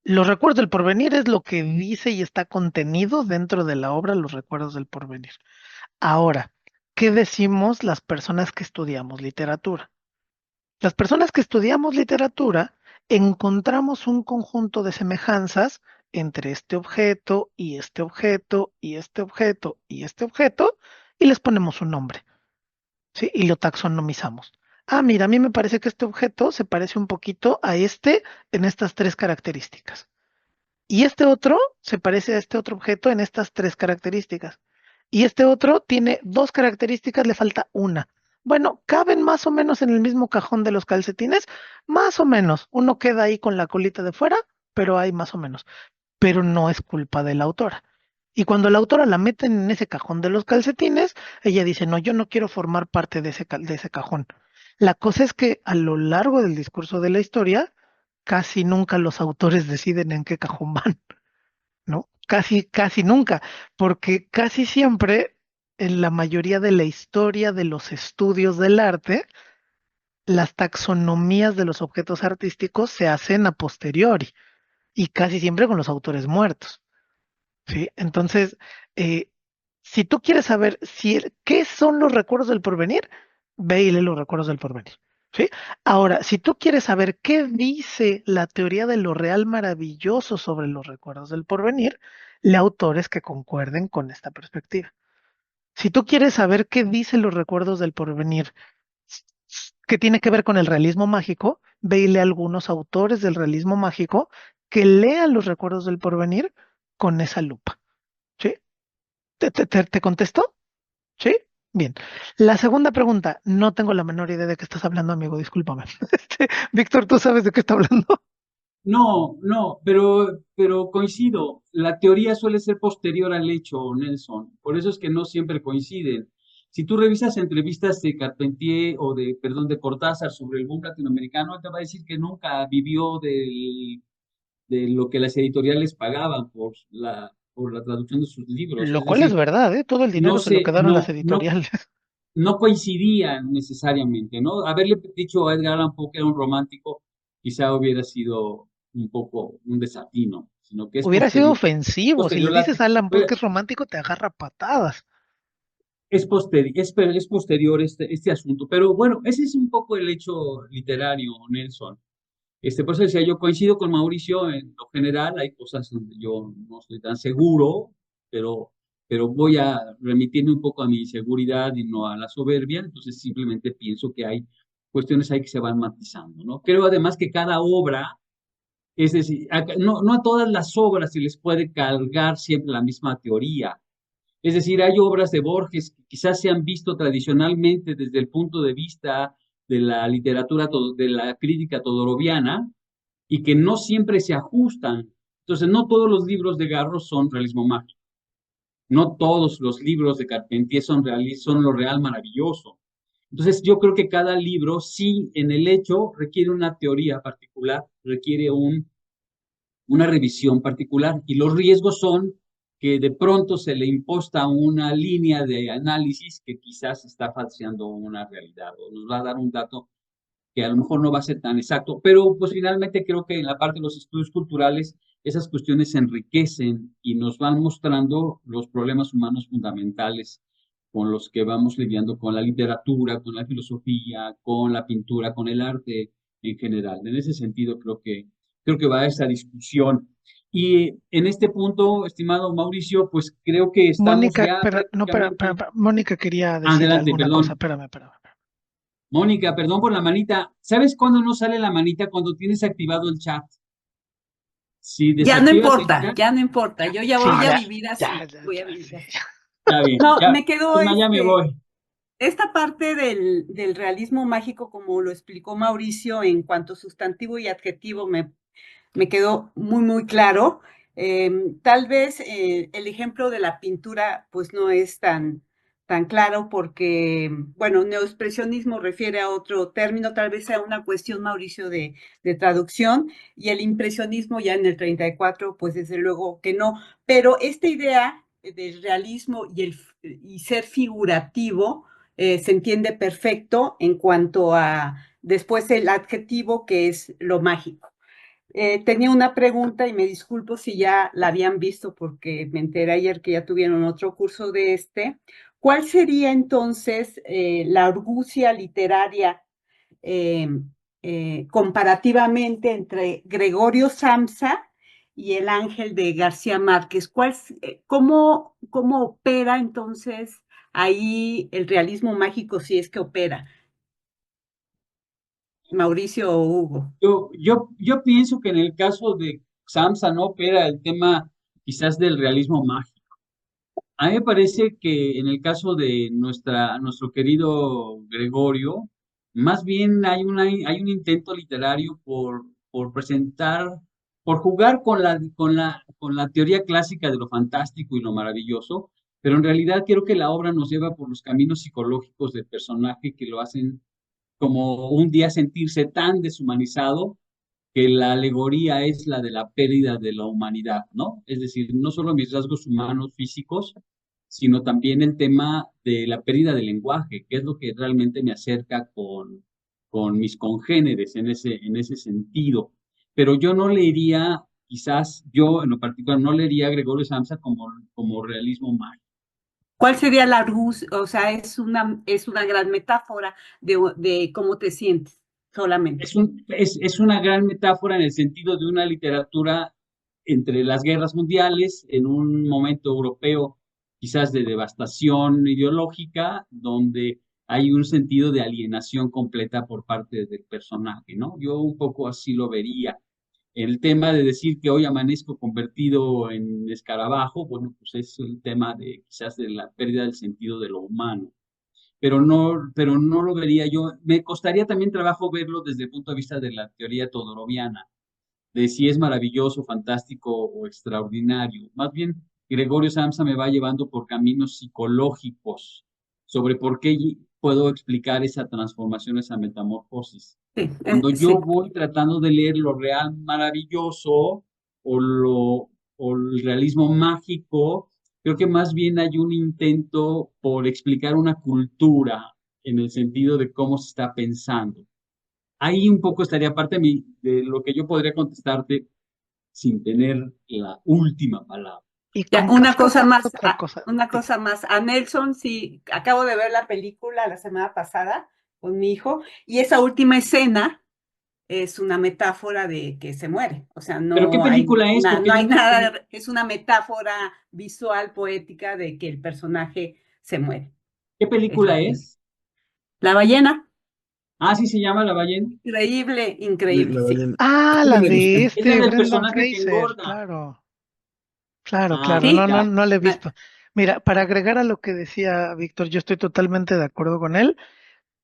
Los recuerdos del porvenir es lo que dice y está contenido dentro de la obra Los recuerdos del porvenir. Ahora, ¿qué decimos las personas que estudiamos literatura? Las personas que estudiamos literatura encontramos un conjunto de semejanzas entre este objeto y este objeto y este objeto y este objeto y les ponemos un nombre, ¿sí? Y lo taxonomizamos. Ah, mira, a mí me parece que este objeto se parece un poquito a este en estas tres características. Y este otro se parece a este otro objeto en estas tres características. Y este otro tiene dos características, le falta una. Bueno, caben más o menos en el mismo cajón de los calcetines, más o menos. Uno queda ahí con la colita de fuera, pero hay más o menos. Pero no es culpa de la autora. Y cuando la autora la mete en ese cajón de los calcetines, ella dice, no, yo no quiero formar parte de ese cajón. La cosa es que a lo largo del discurso de la historia, casi nunca los autores deciden en qué cajón van. ¿no? Casi nunca, porque casi siempre en la mayoría de la historia de los estudios del arte, las taxonomías de los objetos artísticos se hacen a posteriori y casi siempre con los autores muertos, ¿sí? Entonces, eh, si tú quieres saber qué son los recuerdos del porvenir, ve y lee los recuerdos del porvenir, ¿sí? Ahora, si tú quieres saber qué dice la teoría de lo real maravilloso sobre los recuerdos del porvenir, lee autores que concuerden con esta perspectiva. Si tú quieres saber qué dicen los recuerdos del porvenir, que tiene que ver con el realismo mágico, ve y lee algunos autores del realismo mágico que lean los recuerdos del porvenir con esa lupa. ¿Sí? ¿Te contesto? ¿Sí? Bien. La segunda pregunta, no tengo la menor idea de qué estás hablando, amigo, discúlpame. Víctor, ¿tú sabes de qué está hablando?
No, no, pero coincido. La teoría suele ser posterior al hecho, Nelson. Por eso es que no siempre coinciden. Si tú revisas entrevistas de Carpentier o perdón, de Cortázar sobre el boom latinoamericano, él te va a decir que nunca vivió de lo que las editoriales pagaban por la traducción de sus libros.
Lo
Es
cual es
decir,
verdad, ¿eh? Todo el
no
dinero se lo
se,
quedaron las editoriales.
no coincidían necesariamente, ¿no? Haberle dicho a Edgar Allan Poe que era un romántico, quizá hubiera sido un poco un desatino, sino que es
Hubiera sido
posterior,
ofensivo. Si le
posterior,
dices a Alan Poe que es romántico, te agarra patadas.
es posterior este asunto. Pero bueno, ese es un poco el hecho literario, Nelson. Por eso decía, yo coincido con Mauricio en lo general, hay cosas donde yo no estoy tan seguro, pero, pero voy a remitirme un poco a mi seguridad y no a la soberbia, entonces simplemente pienso que hay cuestiones ahí que se van matizando, ¿no? Creo además que cada obra, es decir, no a todas las obras se les puede cargar siempre la misma teoría. Es decir, hay obras de Borges que quizás se han visto tradicionalmente desde el punto de vista de la literatura, de la crítica todoroviana, y que no siempre se ajustan. Entonces, no todos los libros de Garros son realismo mágico. No todos los libros de Carpentier son lo real maravilloso. Entonces, yo creo que cada libro, sí, en el hecho, requiere una teoría particular, requiere una revisión particular. Y los riesgos son que de pronto se le imposta una línea de análisis que quizás está falseando una realidad o nos va a dar un dato que a lo mejor no va a ser tan exacto, pero pues finalmente creo que en la parte de los estudios culturales esas cuestiones se enriquecen y nos van mostrando los problemas humanos fundamentales con los que vamos lidiando con la literatura, con la filosofía, con la pintura, con el arte en general. En ese sentido creo que va a esa discusión. Y en este punto, estimado Mauricio, pues creo que estamos
Mónica,
ya
pero, no,
prácticamente...
Mónica quería decir
Adelante,
alguna cosa.
perdón.
Espérame.
Mónica, perdón por la manita. ¿Sabes cuándo no sale la manita? Cuando tienes activado el chat. Si desactivas el chat,
Ya no importa, yo ya
Sí,
voy a
ya,
vivir
ya,
así,
ya,
voy a
ya,
vivir
sí,
así.
ya.
está bien.
No,
Ya,
me quedó
es más, ya me voy.
esta parte del realismo mágico, como lo explicó Mauricio, en cuanto sustantivo y adjetivo, me quedó muy claro. Tal vez el ejemplo de la pintura pues no es tan claro porque, bueno, neoexpresionismo refiere a otro término, tal vez sea una cuestión, Mauricio, de traducción, y el impresionismo ya en el 34, pues desde luego que no. Pero esta idea del realismo y ser figurativo se entiende perfecto en cuanto a después el adjetivo que es lo mágico. Tenía una pregunta y me disculpo si ya la habían visto porque me enteré ayer que ya tuvieron otro curso de este. ¿Cuál sería entonces la argucia literaria eh, comparativamente entre Gregorio Samsa y el Ángel de García Márquez? ¿Cómo opera entonces ahí el realismo mágico si es que opera? Mauricio o Hugo.
Yo pienso que en el caso de Samsa no opera el tema quizás del realismo mágico. A mí me parece que en el caso de nuestro querido Gregorio, más bien hay un intento literario por presentar, por jugar con la teoría clásica de lo fantástico y lo maravilloso, pero en realidad creo que la obra nos lleva por los caminos psicológicos del personaje que lo hacen como un día sentirse tan deshumanizado que la alegoría es la de la pérdida de la humanidad, ¿no? Es decir, no solo mis rasgos humanos físicos, sino también el tema de la pérdida del lenguaje, que es lo que realmente me acerca con mis congéneres en ese sentido. Pero yo no leería, quizás yo en lo particular, no leería a Gregorio Samsa como realismo mágico.
¿Cuál sería la luz? O sea, es una gran metáfora de cómo te sientes solamente.
Es una gran metáfora en el sentido de una literatura entre las guerras mundiales, en un momento europeo quizás de devastación ideológica, donde hay un sentido de alienación completa por parte del personaje, ¿no? Yo un poco así lo vería. El tema de decir que hoy amanezco convertido en escarabajo, bueno, pues es el tema de quizás de la pérdida del sentido de lo humano, pero no lo vería yo. Me costaría también trabajo verlo desde el punto de vista de la teoría todoroviana, de si es maravilloso, fantástico o extraordinario. Más bien, Gregorio Samsa me va llevando por caminos psicológicos sobre por qué puedo explicar esa transformación, esa metamorfosis.
Sí,
Cuando yo
sí.
voy tratando de leer lo real maravilloso o el realismo mágico, creo que más bien hay un intento por explicar una cultura en el sentido de cómo se está pensando. Ahí un poco estaría parte de lo que yo podría contestarte sin tener la última palabra.
Y
Ya,
con Kafka pasa otra cosa.
una cosa más. A Nelson, sí, acabo de ver la película la semana pasada con mi hijo, y esa última escena es una metáfora de que se muere. O sea,
¿Pero qué
no hay
película es? Porque
no
yo
hay
no sé qué...
nada, es una metáfora visual, poética de que el personaje se muere.
¿Qué
Es lo
película
que...
es?
La ballena,
Ah, sí se llama La ballena.
increíble,
Sí,
increíble,
la
sí.
ballena.
Ah,
Sí,
la
me
de
gustó.
Es la del
Brendan
personaje que
Fraser,
engorda.
claro, claro,
Ah,
claro,
Sí,
no,
ya.
no la he visto. Mira, para agregar a lo que decía Víctor, yo estoy totalmente de acuerdo con él,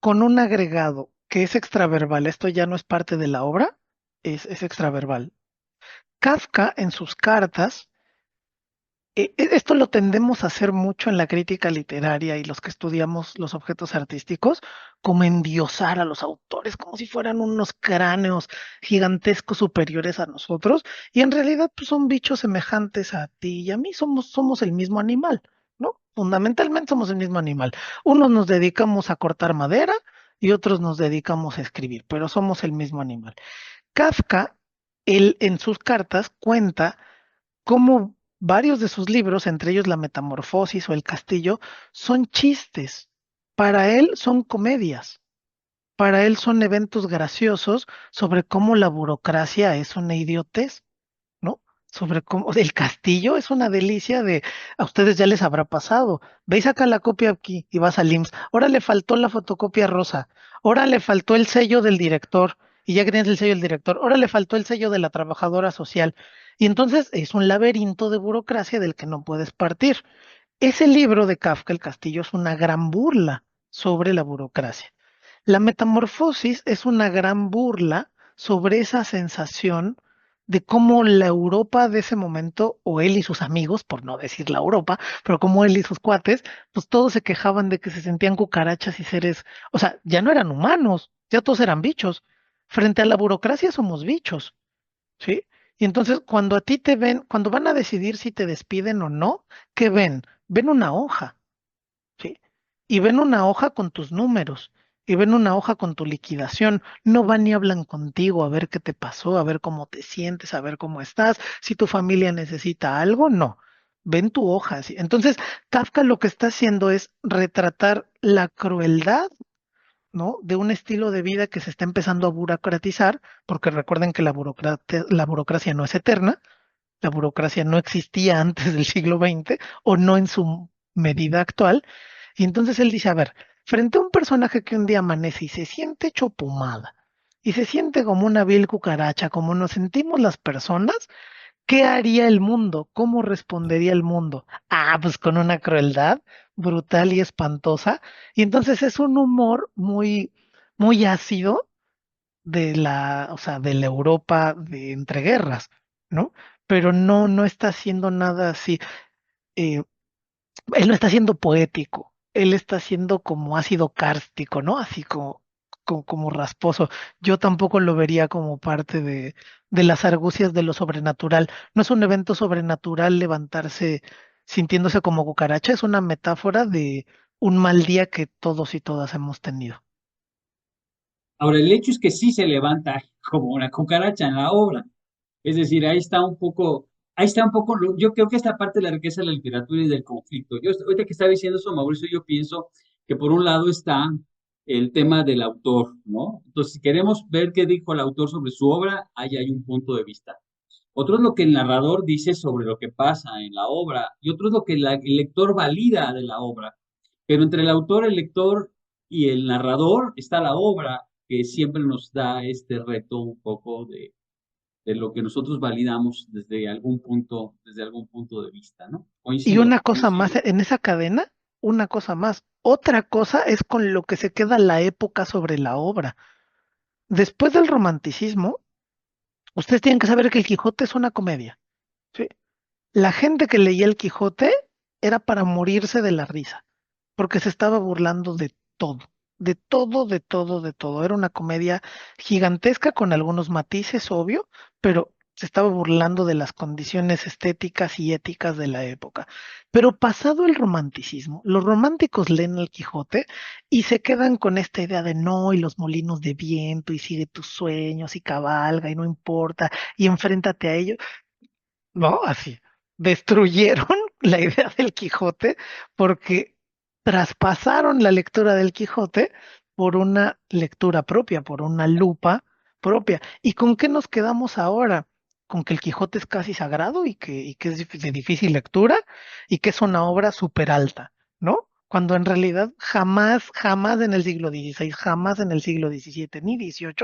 con un agregado que es extraverbal, esto ya no es parte de la obra, es extraverbal. Kafka en sus cartas, esto lo tendemos a hacer mucho en la crítica literaria y los que estudiamos los objetos artísticos, como endiosar a los autores, como si fueran unos cráneos gigantescos superiores a nosotros, y en realidad pues, son bichos semejantes a ti y a mí, somos el mismo animal, ¿no? Fundamentalmente somos el mismo animal. Unos nos dedicamos a cortar madera y otros nos dedicamos a escribir, pero somos el mismo animal. Kafka, él en sus cartas cuenta cómo varios de sus libros, entre ellos La Metamorfosis o El Castillo, son chistes. Para él son comedias. Para él son eventos graciosos sobre cómo la burocracia es una idiotez, ¿no? Sobre cómo el castillo es una delicia de, a ustedes ya les habrá pasado. Veis acá la copia aquí y vas al IMSS. Ahora le faltó la fotocopia rosa. Ahora le faltó el sello del director y ya que tienes el sello del director. Ahora le faltó el sello de la trabajadora social. Y entonces es un laberinto de burocracia del que no puedes partir. Ese libro de Kafka, El Castillo, es una gran burla sobre la burocracia. La metamorfosis es una gran burla sobre esa sensación de cómo la Europa de ese momento, o él y sus amigos, por no decir la Europa, pero como él y sus cuates, pues todos se quejaban de que se sentían cucarachas y seres, o sea, ya no eran humanos, ya todos eran bichos. Frente a la burocracia somos bichos, ¿sí? Y entonces cuando a ti te ven, cuando van a decidir si te despiden o no, ¿qué ven? Ven una hoja. ¿Sí? Y ven una hoja con tus números, y ven una hoja con tu liquidación. No van y hablan contigo a ver qué te pasó, a ver cómo te sientes, a ver cómo estás, si tu familia necesita algo, no. Ven tu hoja. ¿Sí? Entonces, Kafka lo que está haciendo es retratar la crueldad, ¿no? De un estilo de vida que se está empezando a burocratizar, porque recuerden que la burocracia no es eterna, la burocracia no existía antes del siglo XX o no en su medida actual. Y entonces él dice, a ver, frente a un personaje que un día amanece y se siente hecho pomada y se siente como una vil cucaracha, como nos sentimos las personas, ¿qué haría el mundo? ¿Cómo respondería el mundo? Ah, pues con una crueldad brutal y espantosa. Y entonces es un humor muy ácido de o sea, de la Europa de entreguerras, ¿no? Pero no está haciendo nada así. eh, Él no está siendo poético, él está siendo como ácido cárstico, ¿no? Así como como rasposo. Yo tampoco lo vería como parte de las argucias de lo sobrenatural. No es un evento sobrenatural levantarse sintiéndose como cucaracha, es una metáfora de un mal día que todos y todas hemos tenido.
Ahora, el hecho es que sí se levanta como una cucaracha en la obra. Es decir, ahí está un poco, yo creo que esta parte de la riqueza de la literatura y del conflicto. Yo, ahorita que estaba diciendo eso, Mauricio, yo pienso que por un lado está el tema del autor, ¿no? Entonces, si queremos ver qué dijo el autor sobre su obra, ahí hay un punto de vista. Otro es lo que el narrador dice sobre lo que pasa en la obra, y otro es lo que el lector valida de la obra. Pero entre el autor, el lector y el narrador está la obra, que siempre nos da este reto un poco de lo que nosotros validamos desde algún punto de vista, ¿no?
Y
Coincido,
una cosa más,
coincido.
en esa cadena, una cosa más. Otra cosa es con lo que se queda la época sobre la obra. Después del romanticismo, ustedes tienen que saber que el Quijote es una comedia. ¿Sí? La gente que leía el Quijote era para morirse de la risa, porque se estaba burlando de todo, de todo, de todo, de todo. Era una comedia gigantesca con algunos matices, obvio, pero se estaba burlando de las condiciones estéticas y éticas de la época. Pero pasado el romanticismo, los románticos leen el Quijote y se quedan con esta idea de no, y los molinos de viento, y sigue tus sueños, y cabalga, y no importa, y enfréntate a ellos. No, así. Destruyeron la idea del Quijote porque traspasaron la lectura del Quijote por una lectura propia, por una lupa propia. ¿Y con qué nos quedamos ahora? Con que el Quijote es casi sagrado y que es de difícil lectura y que es una obra súper alta, ¿no? Cuando en realidad jamás, jamás en el siglo XVI, jamás en el siglo XVII ni XVIII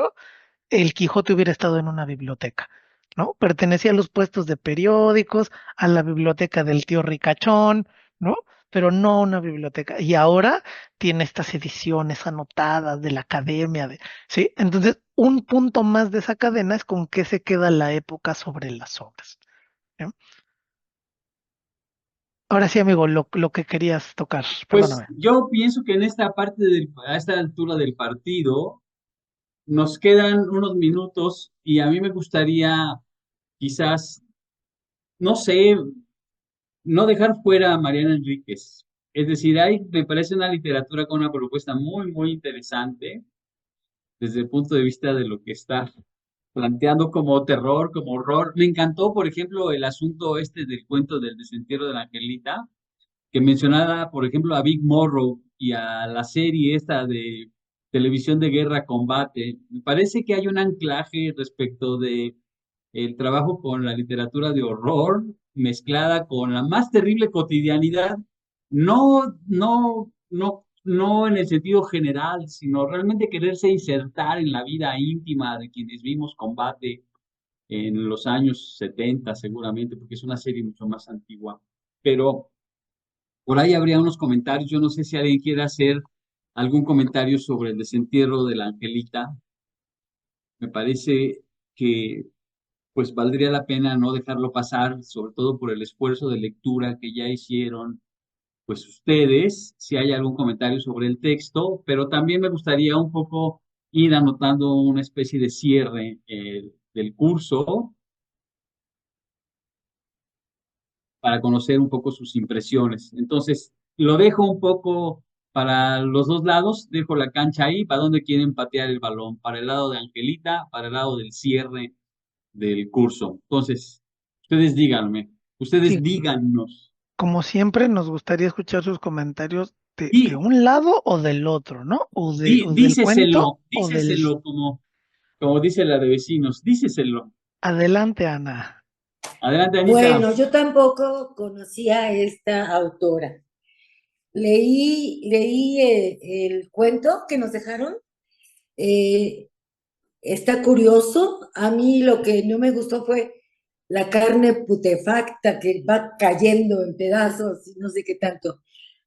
el Quijote hubiera estado en una biblioteca, ¿no? Pertenecía a los puestos de periódicos, a la biblioteca del tío Ricachón, ¿no? Pero no a una biblioteca. Y ahora tiene estas ediciones anotadas de la academia, ¿sí? Entonces, un punto más de esa cadena es con qué se queda la época sobre las obras. ¿No? Ahora sí, amigo, lo que querías tocar,
Pues
perdóname.
yo pienso que en esta a esta altura del partido, nos quedan unos minutos y a mí me gustaría quizás, no sé, no dejar fuera a Mariana Enríquez. Es decir, me parece una literatura con una propuesta muy, muy interesante desde el punto de vista de lo que está planteando como terror, como horror. Me encantó, por ejemplo, el asunto este del cuento del desentierro de la Angelita, que mencionaba, por ejemplo, a Big Morrow y a la serie esta de televisión de guerra combate. Me parece que hay un anclaje respecto de el trabajo con la literatura de horror mezclada con la más terrible cotidianidad, no en el sentido general, sino realmente quererse insertar en la vida íntima de quienes vimos combate en los años 70 seguramente, porque es una serie mucho más antigua. Pero por ahí habría unos comentarios, yo no sé si alguien quiere hacer algún comentario sobre el desentierro de la Angelita. Me parece que pues valdría la pena no dejarlo pasar, sobre todo por el esfuerzo de lectura que ya hicieron, pues ustedes, si hay algún comentario sobre el texto, pero también me gustaría un poco ir anotando una especie de cierre del curso para conocer un poco sus impresiones. Entonces, lo dejo un poco para los dos lados, dejo la cancha ahí, para donde quieren patear el balón, para el lado de Angelita, para el lado del cierre del curso. Entonces,
Sí,
ustedes díganos.
como siempre, nos gustaría escuchar sus comentarios de
Y
un lado o del otro, ¿no? O del cuento o del...
díceselo como dice la de vecinos, díceselo.
Adelante, Ana.
Adelante, Anita.
Bueno, yo tampoco conocía a esta autora. Leí el cuento que nos dejaron. eh, Está curioso. A mí lo que no me gustó fue la carne putefacta que va cayendo en pedazos y no sé qué tanto.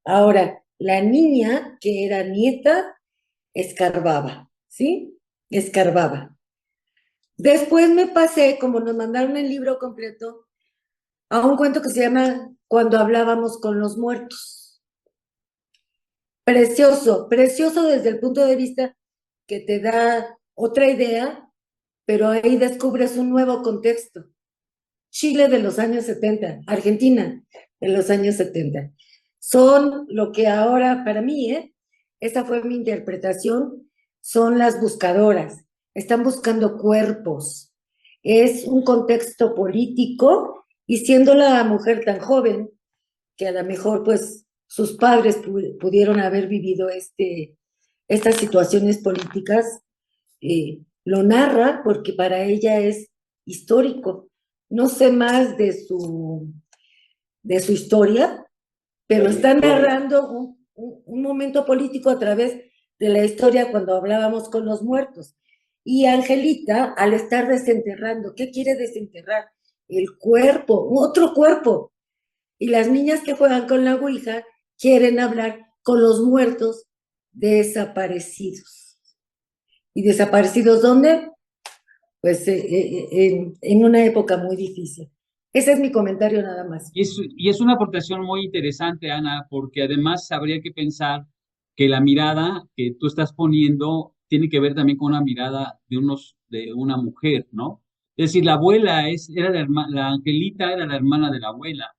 Ahora, la niña, que era nieta, escarbaba, ¿sí? Escarbaba. Después me pasé, como nos mandaron el libro completo, a un cuento que se llama Cuando hablábamos con los muertos. Precioso, precioso desde el punto de vista que te da otra idea, pero ahí descubres un nuevo contexto. Chile de los años 70, Argentina de los años 70. Son lo que ahora, para mí, esta fue mi interpretación, son las buscadoras. Están buscando cuerpos. Es un contexto político y siendo la mujer tan joven, que a lo mejor pues sus padres pudieron haber vivido estas situaciones políticas, lo narra porque para ella es histórico. No sé más de su historia, pero está narrando un momento político a través de la historia cuando hablábamos con los muertos. Y Angelita, al estar desenterrando, ¿qué quiere desenterrar? El cuerpo, otro cuerpo. Y las niñas que juegan con la ouija quieren hablar con los muertos desaparecidos. ¿Y desaparecidos dónde? Pues en una época muy difícil. Ese es mi comentario nada más.
Y es una aportación muy interesante, Ana, porque además habría que pensar que la mirada que tú estás poniendo tiene que ver también con una mirada de una mujer, ¿no? Es decir, la abuela era la Angelita era la hermana de la abuela,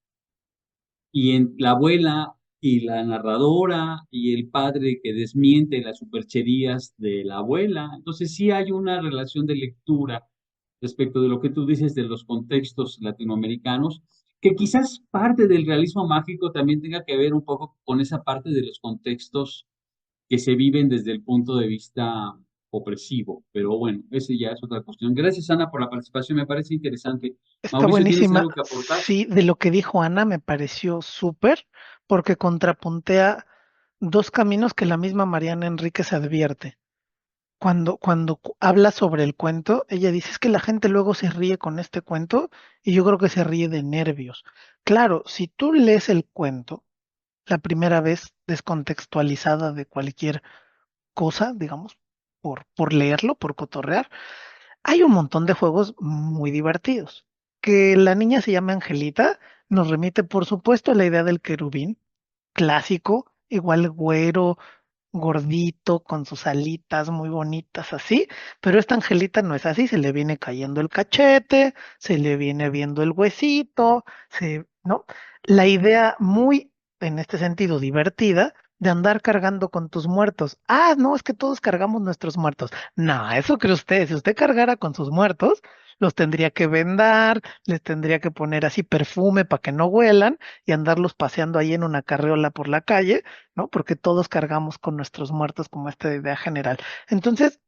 y la abuela y la narradora y el padre que desmiente las supercherías de la abuela. Entonces sí hay una relación de lectura respecto de lo que tú dices de los contextos latinoamericanos, que quizás parte del realismo mágico también tenga que ver un poco con esa parte de los contextos que se viven desde el punto de vista opresivo. Pero bueno, ese ya es otra cuestión. Gracias, Ana, por la participación. Me parece interesante.
Está
Mauricio, ¿tienes
buenísima.
algo que aportar?
Sí, de lo que dijo Ana me pareció súper, porque contrapuntea dos caminos que la misma Mariana Enríquez advierte. Cuando habla sobre el cuento, ella dice es que la gente luego se ríe con este cuento y yo creo que se ríe de nervios. Claro, si tú lees el cuento la primera vez descontextualizada de cualquier cosa, digamos, por leerlo, por cotorrear, hay un montón de juegos muy divertidos. Que la niña se llame Angelita nos remite, por supuesto, a la idea del querubín clásico, igual güero, gordito, con sus alitas muy bonitas así, pero esta Angelita no es así, se le viene cayendo el cachete, se le viene viendo el huesito, ¿no? La idea muy, en este sentido, divertida de andar cargando con tus muertos. Ah, no, es que todos cargamos nuestros muertos. No, eso cree usted, si usted cargara con sus muertos, los tendría que vendar, les tendría que poner así perfume para que no huelan y andarlos paseando ahí en una carriola por la calle, ¿no? Porque todos cargamos con nuestros muertos como esta idea general. Entonces,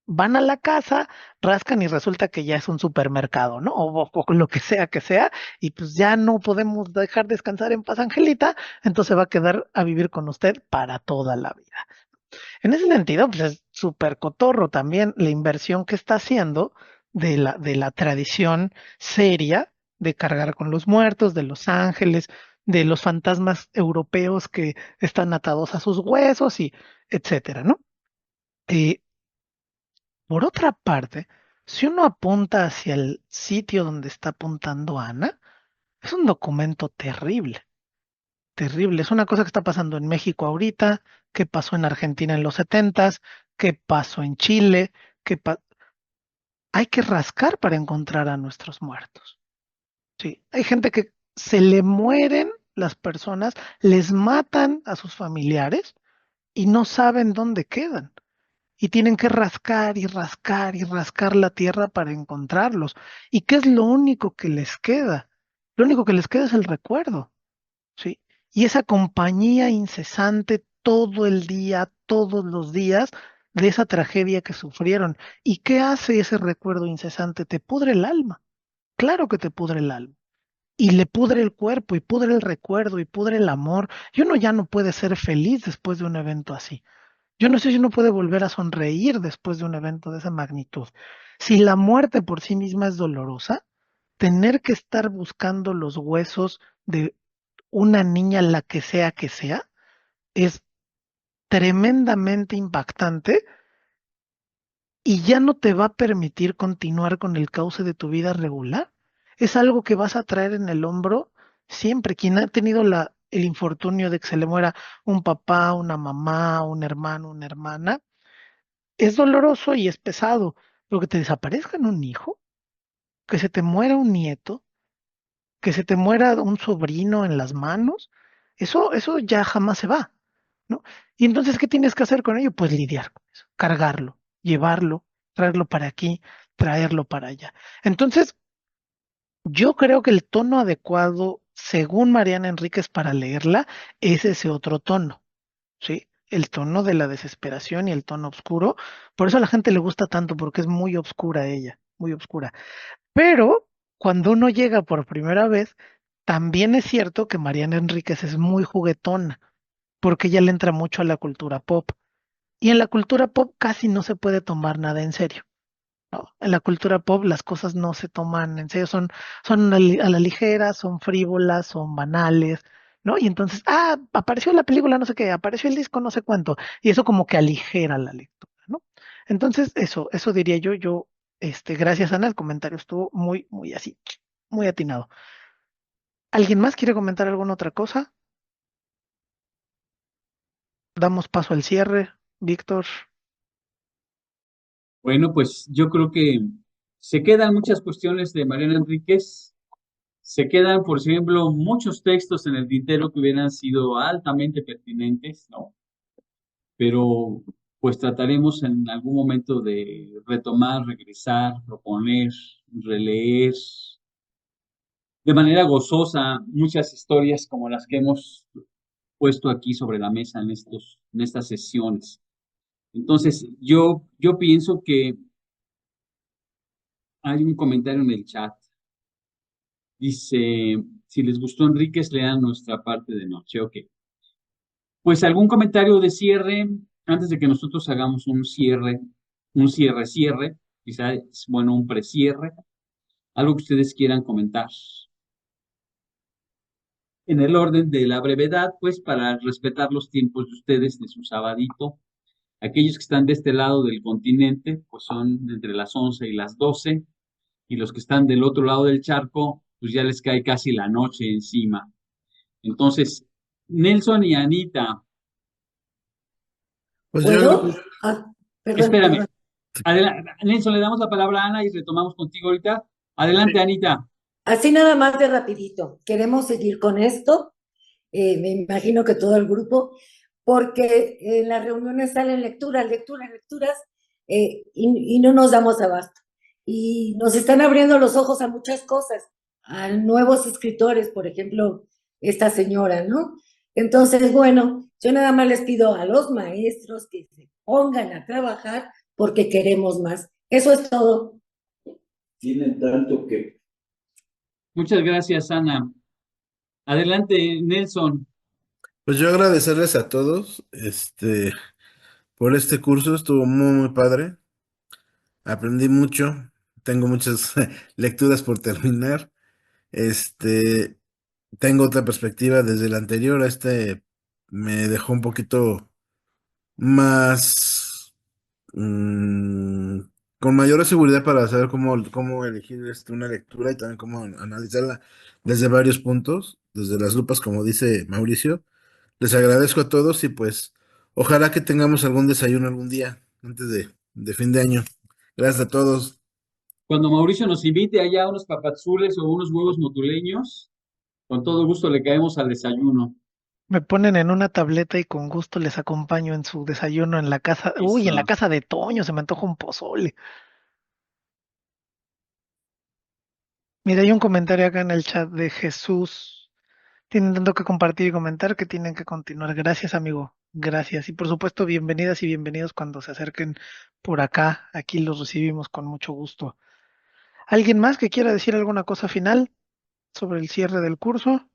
van a la casa, rascan y resulta que ya es un supermercado, ¿no? O lo que sea, y pues ya no podemos dejar descansar en paz, Angelita, entonces va a quedar a vivir con usted para toda la vida. En ese sentido, pues es súper cotorro también la inversión que está haciendo de la tradición seria de cargar con los muertos, de los ángeles, de los fantasmas europeos que están atados a sus huesos y etcétera, ¿no? Eh, por otra parte, si uno apunta hacia el sitio donde está apuntando Ana, es un documento terrible, terrible. Es una cosa que está pasando en México ahorita, que pasó en Argentina en los setentas, que pasó en Chile, hay que rascar para encontrar a nuestros muertos. Sí, hay gente que se le mueren las personas, les matan a sus familiares y no saben dónde quedan. Y tienen que rascar y rascar y rascar la tierra para encontrarlos. ¿Y qué es lo único que les queda? Lo único que les queda es el recuerdo, ¿sí? Y esa compañía incesante todo el día, todos los días, de esa tragedia que sufrieron. ¿Y qué hace ese recuerdo incesante? Te pudre el alma. Claro que te pudre el alma. Y le pudre el cuerpo, y pudre el recuerdo, y pudre el amor. Y uno ya no puede ser feliz después de un evento así. Yo no sé si uno puede volver a sonreír después de un evento de esa magnitud. Si la muerte por sí misma es dolorosa, tener que estar buscando los huesos de una niña, la que sea, es tremendamente impactante y ya no te va a permitir continuar con el cauce de tu vida regular. Es algo que vas a traer en el hombro siempre. Quien ha tenido el infortunio de que se le muera un papá, una mamá, un hermano, una hermana, es doloroso y es pesado, pero que te desaparezcan un hijo, que se te muera un nieto, que se te muera un sobrino en las manos, eso ya jamás se va, ¿no? Y entonces, ¿qué tienes que hacer con ello? Pues lidiar con eso, cargarlo, llevarlo, traerlo para aquí, traerlo para allá. Entonces, yo creo que el tono adecuado, según Mariana Enríquez, para leerla, es ese otro tono, ¿sí? El tono de la desesperación y el tono oscuro. Por eso a la gente le gusta tanto, porque es muy oscura ella, muy oscura. Pero cuando uno llega por primera vez, también es cierto que Mariana Enríquez es muy juguetona, porque ella le entra mucho a la cultura pop. Y en la cultura pop casi no se puede tomar nada en serio. ¿No? En la cultura pop las cosas no se toman en serio, son a la ligera, son frívolas, son banales, ¿no? Y entonces, apareció la película, no sé qué, apareció el disco, no sé cuánto, y eso como que aligera la lectura, ¿no? Entonces, eso diría yo, gracias Ana, el comentario estuvo muy, muy así, muy atinado. ¿Alguien más quiere comentar alguna otra cosa? Damos paso al cierre, Víctor.
Bueno, pues yo creo que se quedan muchas cuestiones de Mariana Enríquez, se quedan, por ejemplo, muchos textos en el tintero que hubieran sido altamente pertinentes, ¿no? Pero pues trataremos en algún momento de retomar, regresar, proponer, releer de manera gozosa muchas historias como las que hemos puesto aquí sobre la mesa en estas sesiones. Entonces, yo pienso que hay un comentario en el chat. Dice, si les gustó Enríquez, lean nuestra parte de noche. Ok. Pues algún comentario de cierre, antes de que nosotros hagamos un cierre, quizá es bueno un precierre, algo que ustedes quieran comentar. En el orden de la brevedad, pues para respetar los tiempos de ustedes, de su sabadito. Aquellos que están de este lado del continente, pues son entre las 11 y las 12, y los que están del otro lado del charco, pues ya les cae casi la noche encima. Entonces, Nelson y Anita,
Pues yo,
¿Puedo? Perdón,
espérame,
perdón.
Nelson, le damos la palabra a Ana y retomamos contigo ahorita. Adelante, Anita.
Así nada más de rapidito. Queremos seguir con esto. Me imagino que todo el grupo, porque en las reuniones salen lecturas, lecturas, lecturas, y no nos damos abasto. Y nos están abriendo los ojos a muchas cosas, a nuevos escritores, por ejemplo, esta señora, ¿no? Entonces, bueno, yo nada más les pido a los maestros que se pongan a trabajar porque queremos más. Eso es todo.
Tienen tanto que
Muchas gracias, Ana. Adelante, Nelson.
pues yo agradecerles a todos, por este curso, estuvo muy, muy padre. Aprendí mucho, tengo muchas lecturas por terminar. Este, tengo otra perspectiva desde el anterior. Me dejó un poquito más, mm, con mayor seguridad para saber cómo elegir una lectura y también cómo analizarla desde varios puntos, desde las lupas, como dice Mauricio. Les agradezco a todos y pues ojalá que tengamos algún desayuno algún día antes de fin de año. Gracias a todos.
Cuando Mauricio nos invite allá a unos papazules o unos huevos motuleños, con todo gusto le caemos al desayuno.
Me ponen en una tableta y con gusto les acompaño en su desayuno en la casa. Uy, en la
Eso.
casa de Toño se me antoja un pozole. Mira, hay un comentario acá en el chat de Jesús. Tienen tanto que compartir y comentar que tienen que continuar. Gracias, amigo. Gracias. Y por supuesto, bienvenidas y bienvenidos cuando se acerquen por acá. Aquí los recibimos con mucho gusto. ¿Alguien más que quiera decir alguna cosa final sobre el cierre del curso?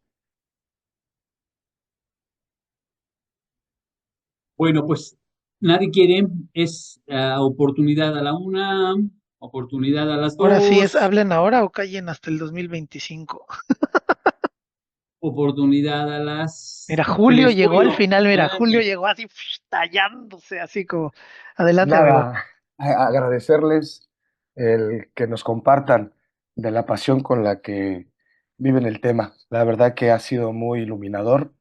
Bueno, pues nadie quiere, es oportunidad a la una, oportunidad a las
Ahora sí es,
dos,
hablen ahora o callen hasta el 2025.
oportunidad a las
Mira, Julio
tres.
llegó al
Julio,
final, mira, Julio
adelante.
llegó así tallándose, así como, adelante, amigo.
nada, agradecerles el que nos compartan de la pasión con la que viven el tema. La verdad que ha sido muy iluminador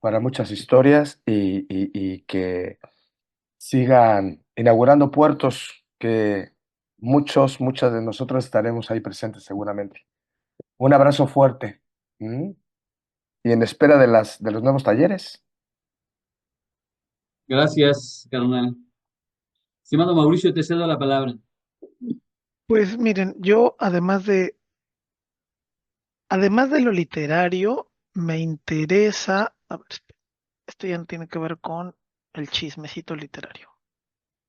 para muchas historias y que sigan inaugurando puertos que muchas de nosotros estaremos ahí presentes seguramente. Un abrazo fuerte. Y en espera de los nuevos talleres.
Gracias, carnal. Estimado Mauricio, te cedo la palabra.
Pues miren, yo además de lo literario, me interesa, a ver, esto ya no tiene que ver con el chismecito literario.